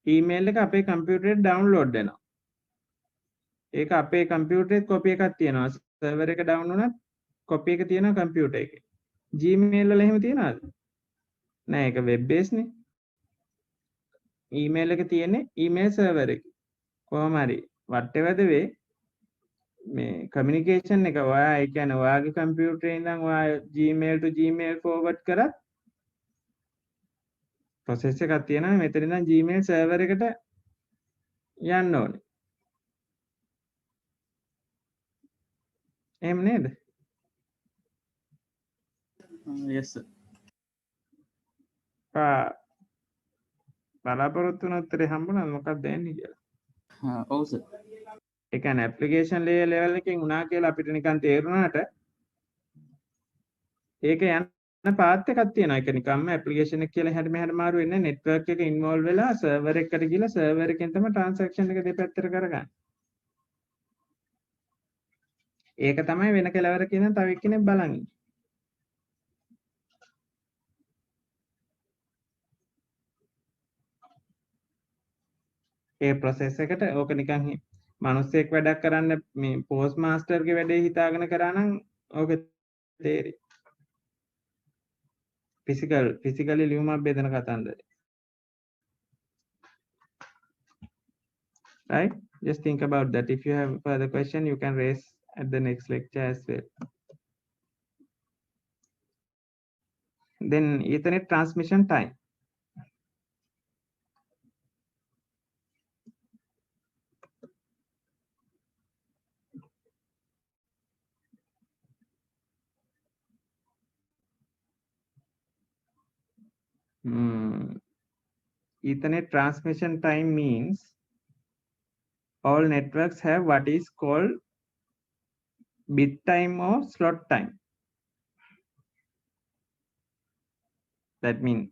email එක අපේ කම්පියුටරේට download වෙනවා. ඒක අපේ කම්පියුටරේ copy එකක් තියෙනවා. server එක down වුණත් copy එක තියෙනවා කම්පියුටර් එකේ. Gmail වල එහෙම තියනවද? නෑ ඒක web based නේ. email එක තියෙන්නේ email server එකේ. කොහොම හරි whatever the way මේ communication එක ඔයා ඒ කියන්නේ ඔයාගේ කම්පියුටරේ ඉඳන් ඔයා Gmail to Gmail forward කරත් process එකක් තියෙනවා මෙතන ඉඳන් Gmail server එකට යන්න ඕනේ. එහෙම නේද? yes sir. බලාපොරොත්තු වෙන උත්තරේ හම්බුණාද මොකක්ද එන්නේ කියලා? ඔව් සර්. ඒ කියන්නේ application layer level එකකින් උනා කියලා අපිට නිකන් තේරුණාට ඒක යන පාත් එකක් තියෙනවා. ඒක නිකම්ම application එක කියලා හැට මෙහාට මාරු වෙන්නේ network එක involve වෙලා server එකකට ගිහලා server එකෙන් තමයි transaction එක දෙපැත්තට කරගන්නේ. ඒක තමයි වෙන කෙලවරක ඉඳන් තව එක්කෙනෙක් බලන් ඉන්නේ. ඒ process එකට ඕක නිකන් මිනිස්සෙක් වැඩක් කරන්න මේ post master ගේ වැඩේ හිතාගෙන කරා නම් ඕක තේරෙයි. physically ලියුමක් බෙදන කතන්දරේ. Right? Just think about that. If you have further question, you can raise at the next lecture as well. Then Ethernet transmission time. Ethernet transmission time means all networks have what is called bit time or slot time. That means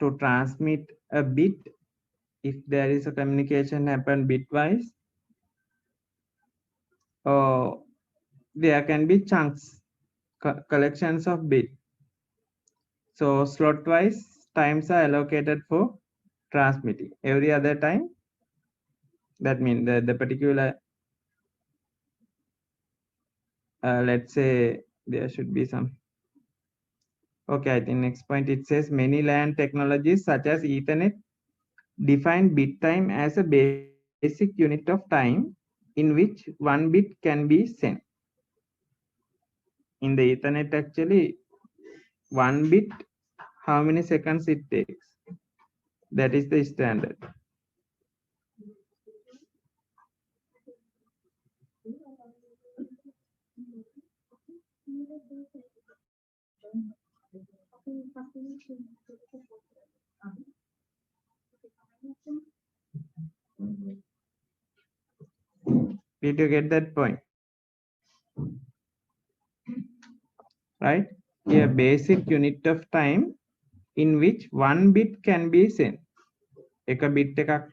to transmit a bit, if there is a communication happen bitwise, or there can be chunks, collections of bit. So slot wise times are allocated for transmitting. Every other time, that means the particular, let's say there should be some. Okay, I think next point it says many LAN technologies such as Ethernet define bit time as a basic unit of time in which one bit can be sent. In the Ethernet, actually, one bit, how many seconds it takes? That is the standard. Did you get that point? Right? A basic unit of time in which one bit can be sent. එක bit එකක්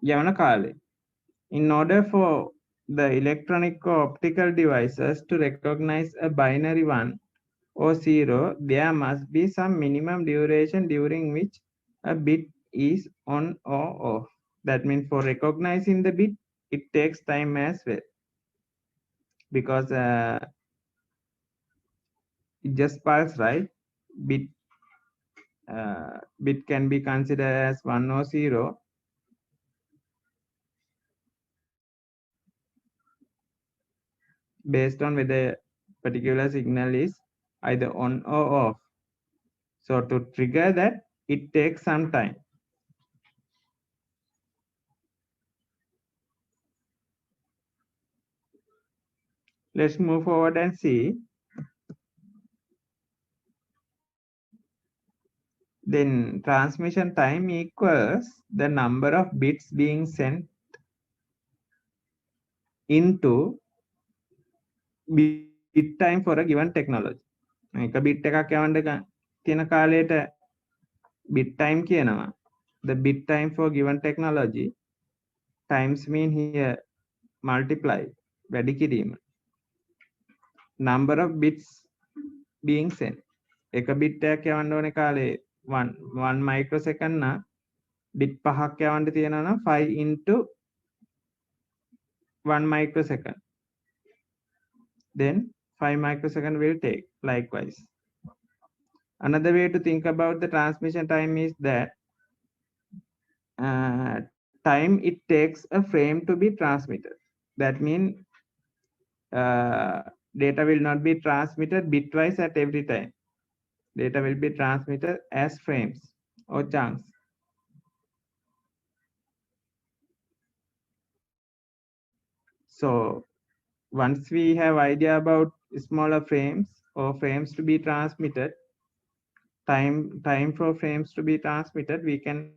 යවන කාලේ. In order for the electronic or optical devices to recognize a binary 1 or 0, there must be some minimum duration during which a bit is on or off. That means for recognizing the bit, it takes time as well, because it just pulse, right? Bit can be considered as 1 or 0 based on whether particular signal is either on or off. So to trigger that, it takes some time. Let's move forward and see. Then transmission time equals the number of bits being sent into bit time for a given technology. එක bit එකක් යවන්න තියෙන කාලයට bit time කියනවා. The bit time for given technology times mean here multiply, වැඩි කිරීම. Number of bits being sent. එක bit එකක් යවන්න ඕනේ කාලේ 1 microsecond නම් bit 5ක් යවන්න තියෙනවා නම් 5 into 1 microsecond. Then 5 microsecond will take likewise. Another way to think about the transmission time is that time it takes a frame to be transmitted. That means data will not be transmitted bitwise at every time. Data will be transmitted as frames or chunks. So once we have idea about smaller frames or frames to be transmitted, time for frames to be transmitted, we can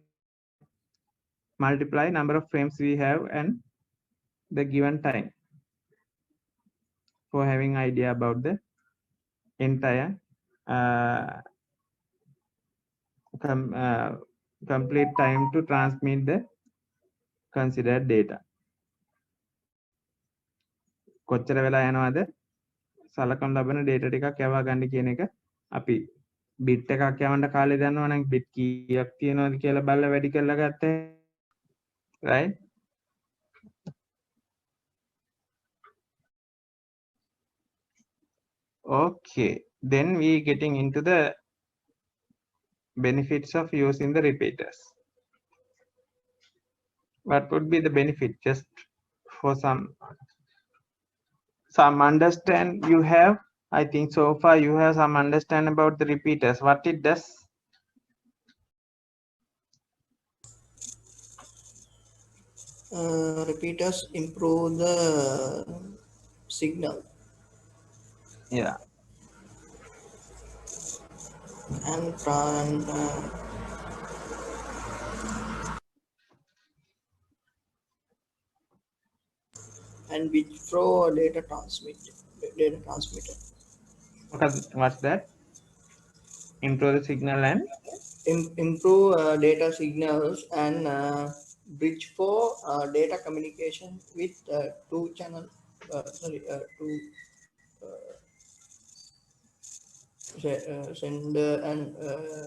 multiply number of frames we have and the given time for having idea about the entire complete time to transmit the considered data. කොච්චර වෙලා යනවද සලකම් ලබන data ටිකක් යවා ගන්න කියන එක අපි bit එකක් යවන්න කාලේ දන්නවා නම් bit කීයක් තියෙනවද කියලා බලලා වැඩි කරලා ගත්තා, right? Okay, then we getting into the benefits of using the repeaters. What would be the benefit? Just for some understand, you have I think so far you have some understanding about the repeaters, what it does. Repeaters improve the signal Yeah. and and which throw data transmitter. What's that? Improve the signal and Improve data signals and bridge for data communication with two channel two sender and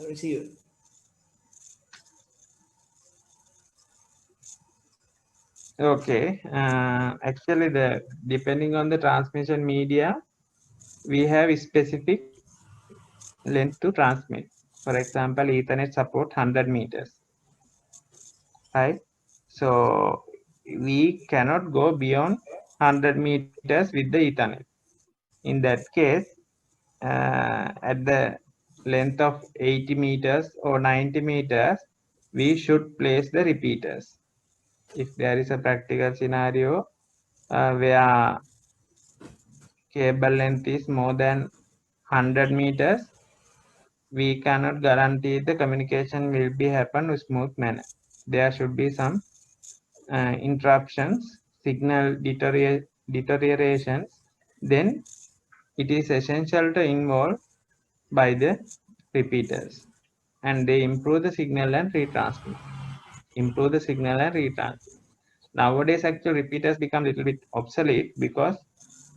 receiver. okay. Actually, the depending on the transmission media, we have a specific length to transmit. For example, Ethernet support 100 meters, right? So we cannot go beyond 100 meters with the Ethernet. In that case, at the length of 80 meters or 90 meters, we should place the repeaters. If there is a practical scenario where cable length is more than 100 meters, we cannot guarantee the communication will be happen in smooth manner. There should be some interruptions, signal deteriorations. Then it is essential to involve by the repeaters, and they improve the signal and retransmit. Improve the signal and retransmit. Nowadays, actually, repeaters become little bit obsolete because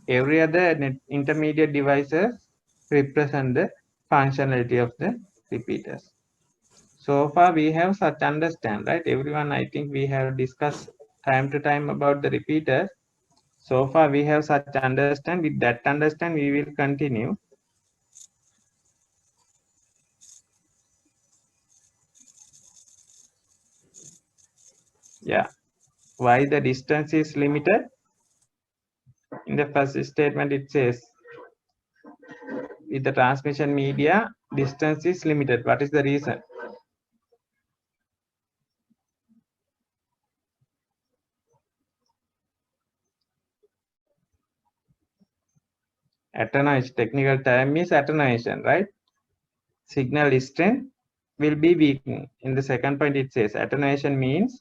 every other intermediate devices represent the functionality of the repeaters. So far, we have such understand, right? Everyone, I think we have discussed time to time about the repeaters. So far, we have such understand. With that understand, we will continue. Yeah. Why the distance is limited? In the first statement, it says, with the transmission media, distance is limited. What is the reason? Attenuation, technical term is attenuation, right? Signal strength will be weakened. In the second point, it says attenuation means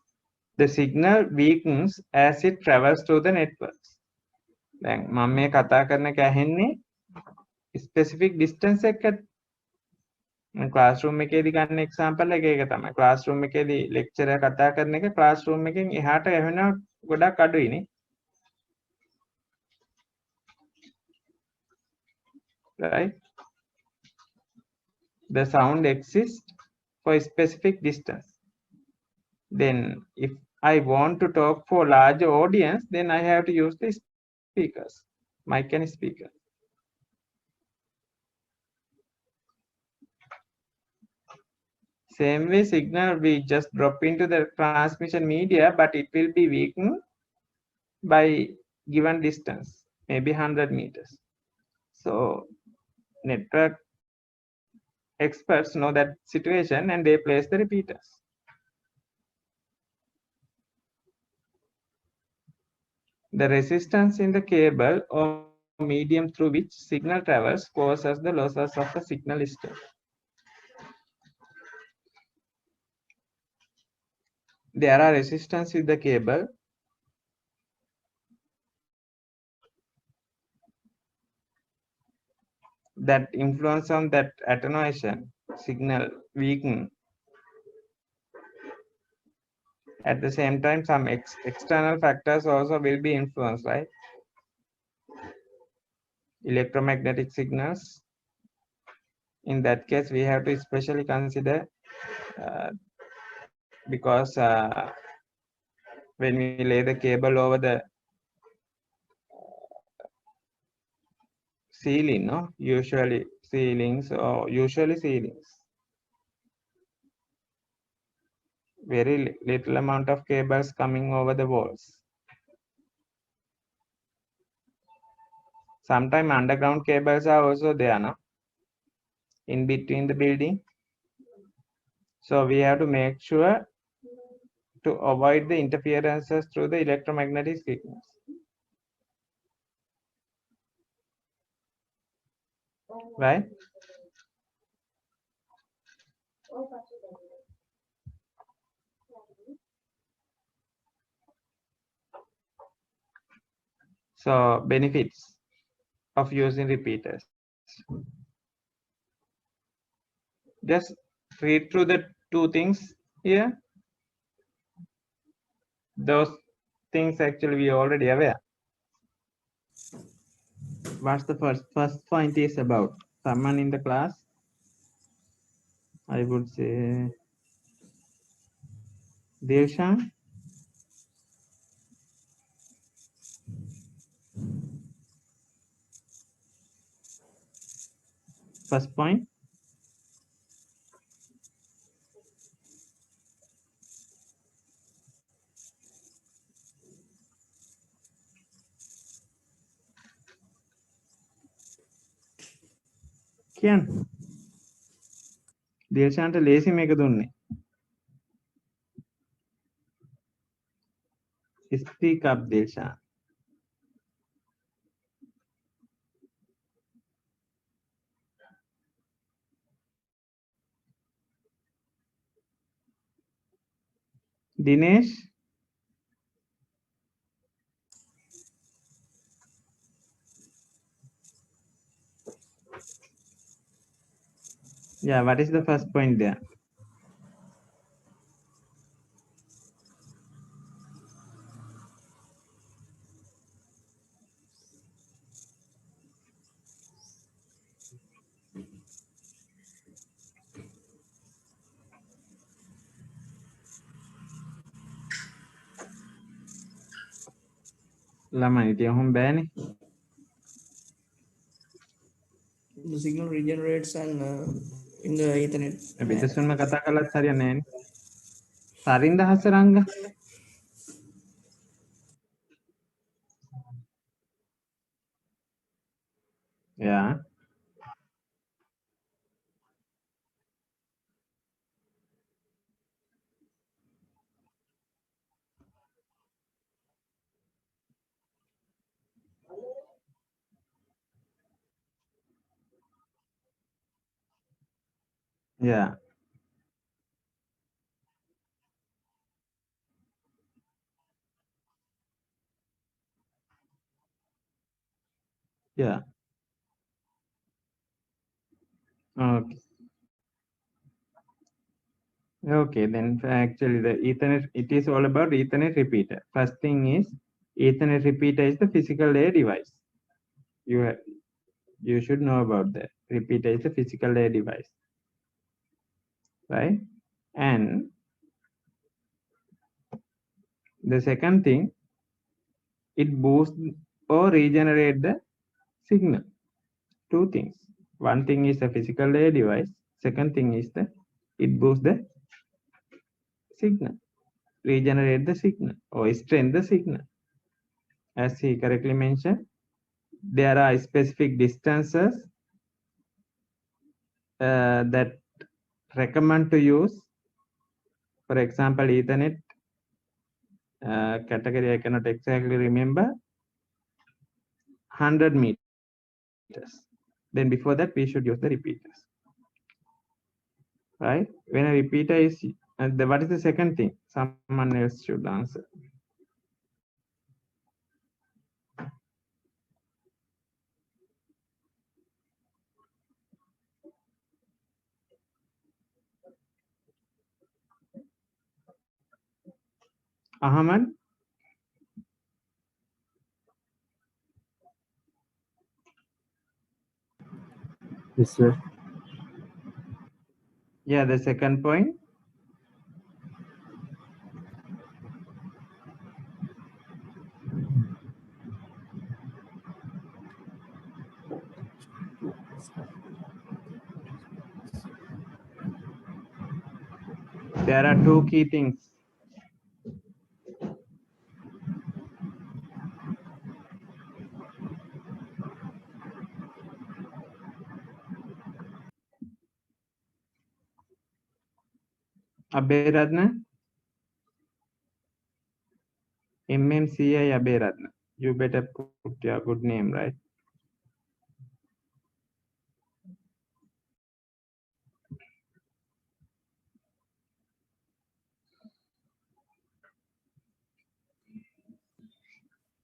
the signal weakens as it travels through the networks. දැන් මම මේ කතා කරන එක ඇහෙන්නේ specific distance එකකට. Classroom එකේදී ගන්න එක්සැම්පල් එක ඒක තමයි. ක්ලාස්රූම් එකේදී ලෙක්චරර් කතා කරන එක ක්ලාස්රූම් එකෙන් එහාට ඇහෙනවා ගොඩක් අඩුයිනේ. Right? The sound exists for a specific distance. Then if I want to talk for larger audience, then I have to use the speakers, mic and speaker. Same way, signal we just drop into the transmission media, but it will be weakened by given distance, maybe 100 meters. So network experts know that situation and they place the repeaters. The resistance in the cable or medium through which signal travels causes the losses of the signal strength. There are resistance with the cable that influence on that attenuation signal weaken. At the same time, some external factors also will be influenced, right? Electromagnetic signals. In that case, we have to especially consider because when we lay the cable over the ceiling, no, usually ceilings, very little amount of cables coming over the walls. Sometimes underground cables are also there, no? In between the building. So we have to make sure to avoid the interferences through the electromagnetic signals. Right? So benefits of using repeaters. Just read through the two things here. Those things actually we already aware. What's the first point is about? Someone in the class? I would say Devshan. First point. කියන්න. දේශාන්ට ලේසි මේක දුන්නේ. Speak up, Deshan. Dinesh. Yeah, what is the first point there? ළමයි ඉතින් ඔහොම බෑනේ. The signal regenerates and in the Ethernet. විදසුන්ම කතා කළත් හරියන්නේ නැහැනේ. තරින්ද Hasaranga. Yeah. Yeah. Yeah. Okay. Okay, then actually the Ethernet, it is all about Ethernet repeater. First thing is Ethernet repeater is the physical layer device. You should know about that. Repeater is a physical layer device. Right? And the second thing, it boosts or regenerate the signal. Two things. One thing is a physical layer device. Second thing is that it boosts the signal, regenerate the signal or strengthen the signal. As he correctly mentioned, there are specific distances that recommend to use. For example, Ethernet category, I cannot exactly remember, 100 meters. Then before that, we should use the repeaters. Right? When a repeater is, what is the second thing? Someone else should answer. Ahmad? Yes, sir. Yeah, the second point. There are two key things. Abeyratna? MMCI Abeyratna. You better put your good name, right?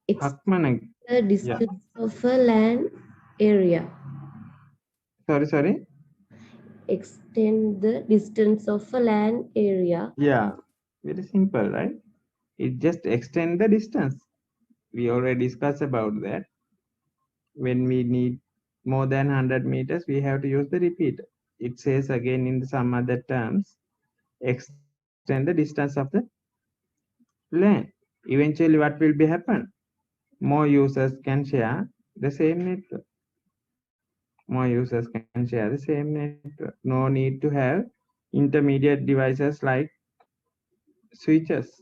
Hakmana. The distance of a land area. Sorry. Extend the distance of a land area. Yeah, very simple, right? It just extend the distance. We already discussed about that. When we need more than 100 meters, we have to use the repeater. It says again in some other terms, extend the distance of the LAN. Eventually, what will be happen? More users can share the same network. More users can share the same network. No need to have intermediate devices like switches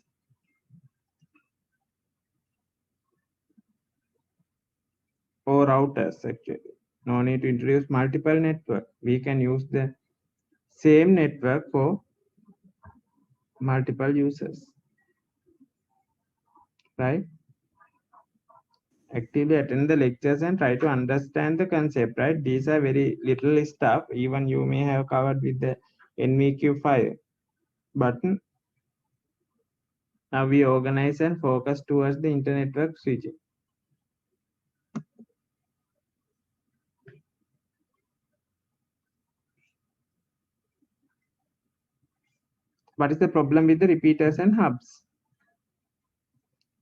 or routers actually. No need to introduce multiple network. We can use the same network for multiple users, right? Actively attend the lectures and try to understand the concept, right? These are very little stuff. Even you may have covered with the NVQ5 button. Now we organize and focus towards the internetwork switching. What is the problem with the repeaters and hubs?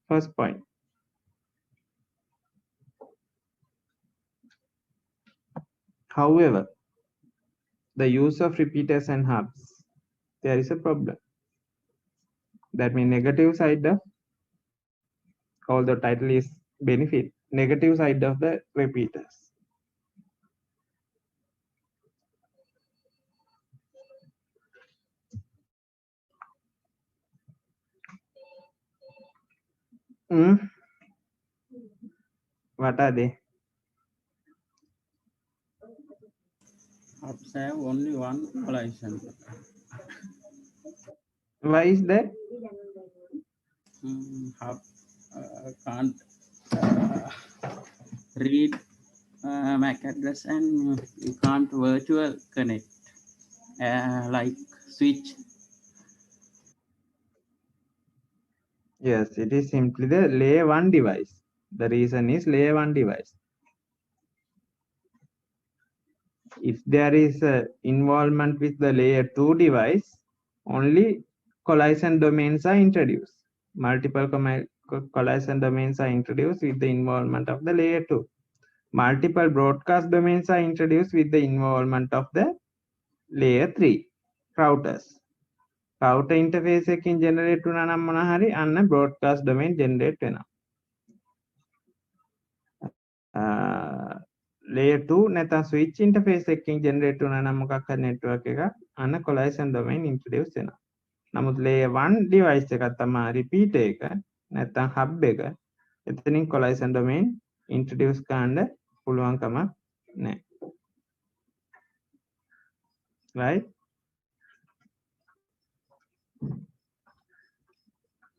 First point. However, the use of repeaters and hubs, there is a problem. That means negative side of, although title is benefit, negative side of the repeaters. What are they? Hubs have only one collision. Why is that? Hub can't read MAC address, and you can't virtual connect like switch. Yes, it is simply the layer 1 device. The reason is layer 1 device. If there is a involvement with the layer 2 device, only collision domains are introduced. Multiple collision domains are introduced with the involvement of the layer 2. Multiple broadcast domains are introduced with the involvement of the layer 3 routers. Router interface එකකින් generate වුණා නම් මොන හරි අන්න broadcast domain generate වෙනවා. Layer 2 නැත්නම් switch interface එකකින් generate වුණා නම් මොකක් හරි network එකක් අන්න collision domain introduce වෙනවා. නමුත් layer 1 device එකක් තමයි repeater එක නැත්නම් hub එක. එතනින් collision domain introduce කරන්න පුළුවන්කම නැහැ. Right?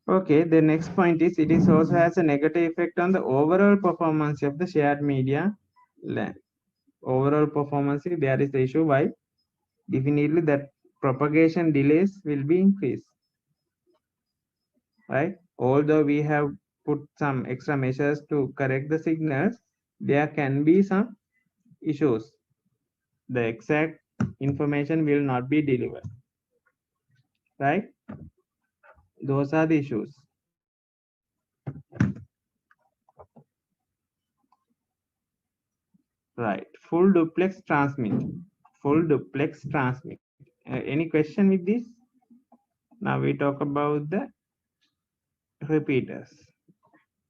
Okay, the next point is it is also has a negative effect on the overall performance of the shared media LAN. Overall performance, there is the issue why definitely that propagation delays will be increased, right? Although we have put some extra measures to correct the signals, there can be some issues. The exact information will not be delivered, right? Those are the issues. Right, full duplex transmit. Full duplex transmit. Any question with this? Now we talk about the repeaters.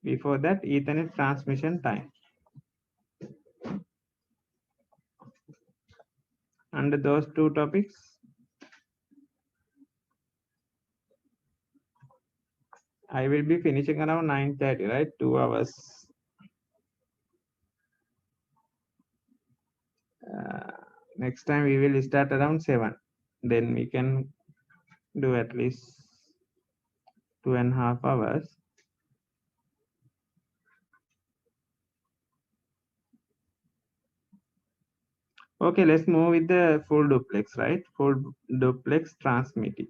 Before that, Ethernet transmission time. Under those two topics, I will be finishing around 9:30, right? 2 hours. Next time we will start around 7. Then we can do at least 2.5 hours. Okay, let's move with the full duplex, right? Full duplex transmitting.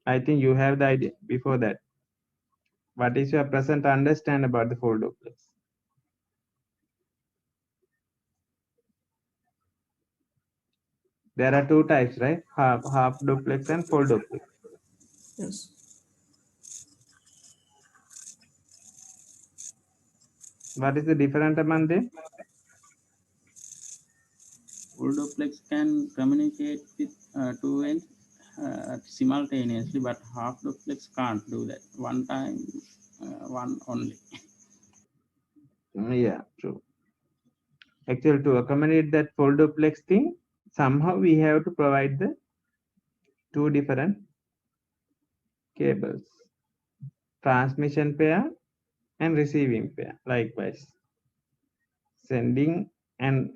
I think you have the idea before that. What is your present understand about the full duplex? There are two types, right? Half duplex and full duplex. Yes. What is the difference among them? Full duplex can communicate with two ends simultaneously, but half duplex can't do that. One time, one only. Yeah, true. Actually, to accommodate that full duplex thing, somehow we have to provide the two different cables, transmission pair and receiving pair. Likewise, sending and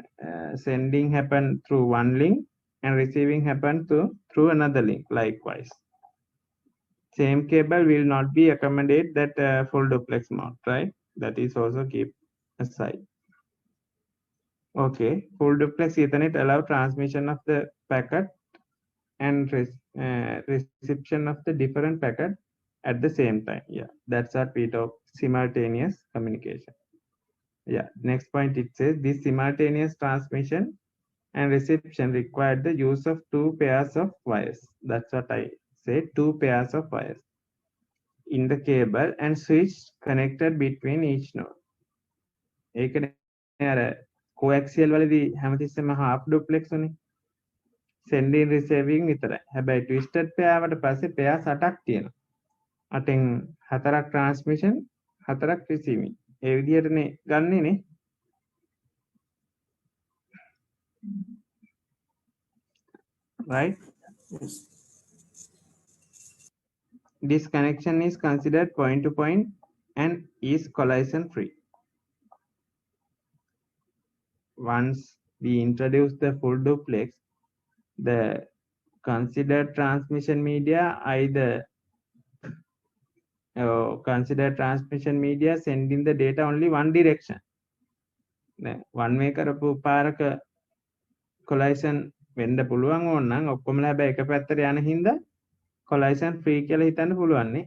sending happen through one link and receiving happen through another link. Likewise, same cable will not be accommodate that full duplex mode, right? That is also keep aside. Okay, full duplex Ethernet allow transmission of the packet and reception of the different packet at the same time. Yeah, that's what we talk simultaneous communication. Yeah, next point it says this simultaneous transmission and reception required the use of two pairs of wires. That's what I said, two pairs of wires in the cable and switch connected between each node. ඒකනේ අර coaxial වලදී හැමතිස්සෙම half duplex උනේ. Sending receiving විතරයි. හැබැයි twisted pair වට පස්සේ pairs 8ක් තියෙනවා. 8න් 4ක් transmission 4ක් receiving. A විදිහටනේ ගන්නෙනේ. Right? Yes. This connection is considered point to point and is collision free. Once we introduce the full duplex, the considered transmission media either consider transmission media sending the data only one direction. One way කරපු පාරක collision වෙන්න පුළුවන් ඕන නම් ඔක්කොමලා හැබැයි එක පැත්තට යන හින්දා collision free කියලා හිතන්න පුළුවන් නේ.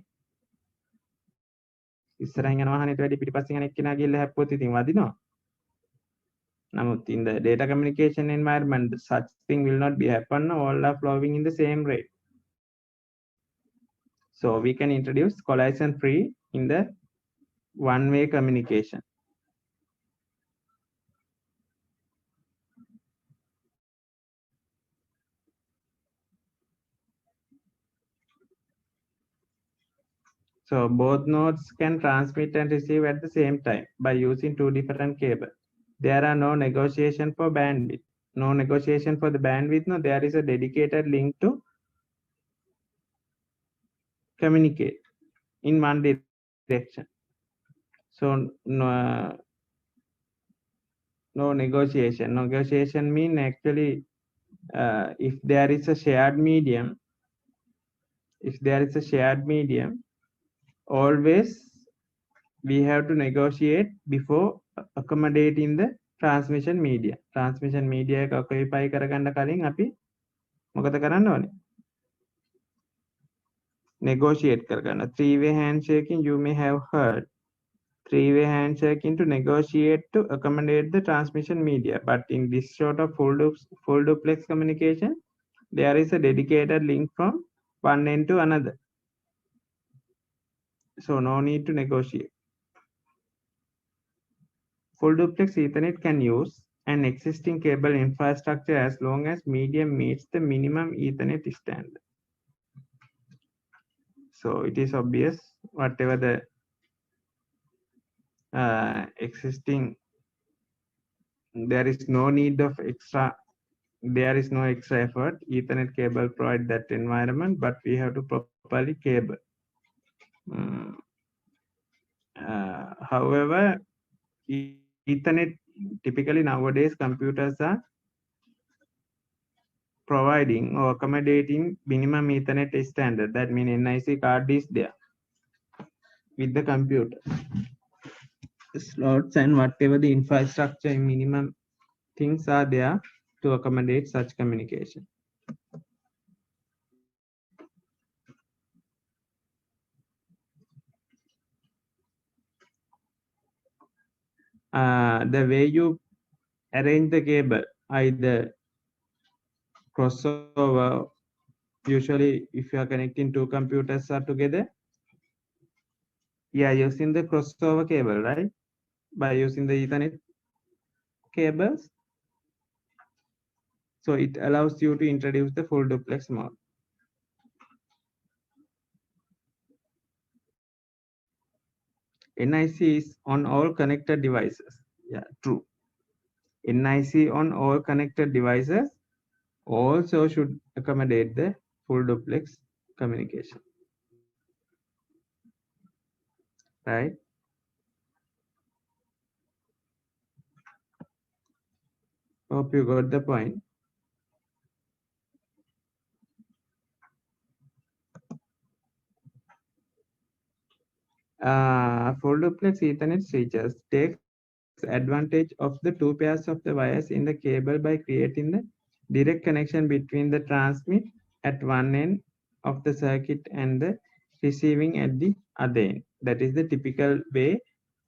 ඉස්සරහින් යන වාහනේට වැඩි පිටිපස්සෙන් යන එක්කෙනා ගිහලා හැප්පුවොත් ඉතින් වදිනවා. නමුත් in the data communication environment such thing will not be happen. All are flowing in the same rate. So we can introduce collision free in the one way communication. So both nodes can transmit and receive at the same time by using two different cables. There are no negotiation for bandwidth. No negotiation for the bandwidth. No, there is a dedicated link to communicate in one direction. So no negotiation. Negotiation mean actually if there is a shared medium, always we have to negotiate before accommodating the transmission media. Transmission media එක occupy කරගන්න කලින් අපි මොකද කරන්න ඕනේ? Negotiate කරගන්න. Three-way handshaking you may have heard. Three-way handshaking to negotiate to accommodate the transmission media. But in this sort of full duplex communication, there is a dedicated link from one end to another. So no need to negotiate. Full duplex Ethernet can use an existing cable infrastructure as long as medium meets the minimum Ethernet standard. So it is obvious whatever the existing, there is no need of extra, there is no extra effort. Ethernet cable provide that environment, but we have to properly cable. However, Ethernet typically nowadays computers are providing or accommodating minimum Ethernet standard. That means NIC card is there with the computer slots and whatever the infrastructure minimum things are there to accommodate such communication. The way you arrange the cable, either crossover, usually if you are connecting two computers are together, using the crossover cable, right? By using the Ethernet cables. So it allows you to introduce the full duplex mode. NIC is on all connected devices. Yeah, true. NIC on all connected devices also should accommodate the full duplex communication. Right? Hope you got the point. Full duplex Ethernet switches takes advantage of the two pairs of the wires in the cable by creating the direct connection between the transmit at one end of the circuit and the receiving at the other end. That is the typical way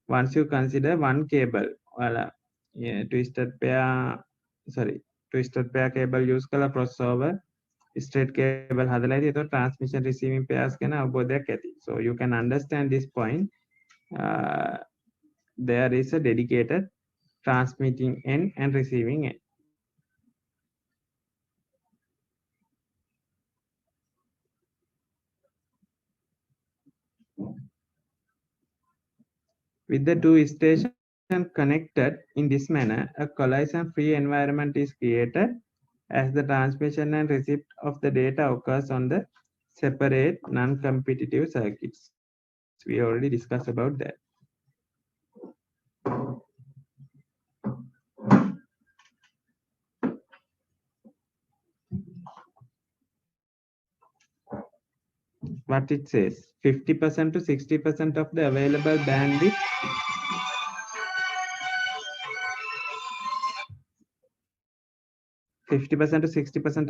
once you consider one cable. Twisted pair cable use කළ crossover straight cable හදලා ඉතින් ඒතකොට transmission receiving pairs ගැන අවබෝධයක් ඇති. So you can understand this point. There is a dedicated transmitting end and receiving end. With the two stations connected in this manner, a collision-free environment is created as the transmission and receipt of the data occurs on the separate non-competitive circuits. We already discussed about that. What it says, 50% to 60% of the available bandwidth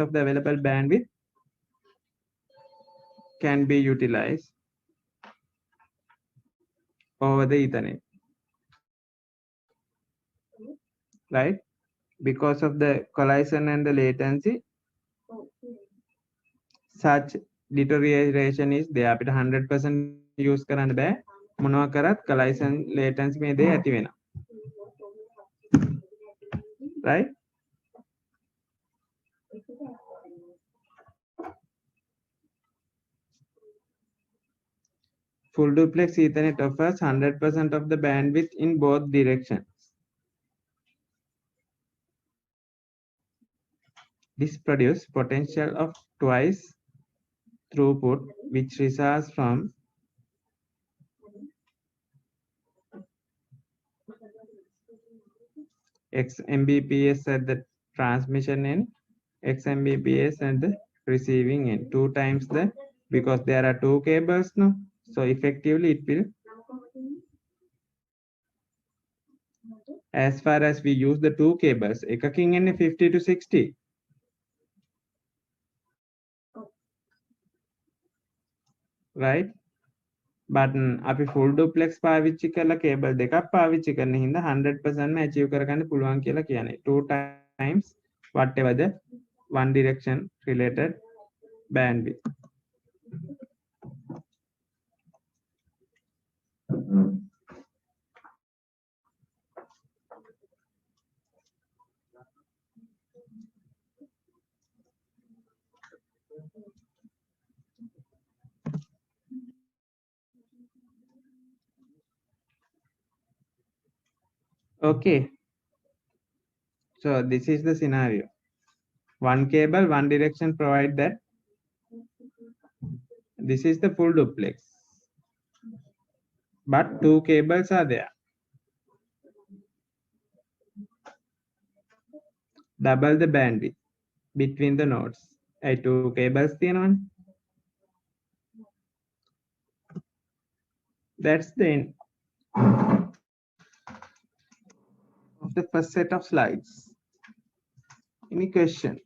of the available bandwidth can be utilized over the Ethernet. Right? Because of the collision and the latency, such deterioration is there. අපිට 100% use කරන්න බෑ. මොනවා කරත් collision latency මේ දේ ඇති වෙනවා. Right? Full duplex Ethernet offers 100% of the bandwidth in both directions. This produces potential of twice throughput, which results from X Mbps at the transmission end, X Mbps at the receiving end. 2 times the, because there are two cables now. So effectively it will, as far as we use the two cables, එකකින් එන්නේ 50 to 60. Right? But අපි full duplex පාවිච්චි කරලා cable දෙකක් පාවිච්චි කරන හින්දා 100% achieve කරගන්න පුළුවන් කියලා කියන්නේ. 2 times whatever the one direction related bandwidth. Okay. So this is the scenario. One cable, one direction provide that. This is the full duplex. But two cables are there. Double the bandwidth. between the nodes. two cables තියෙනවනේ. That's the end of the first set of slides. Any question?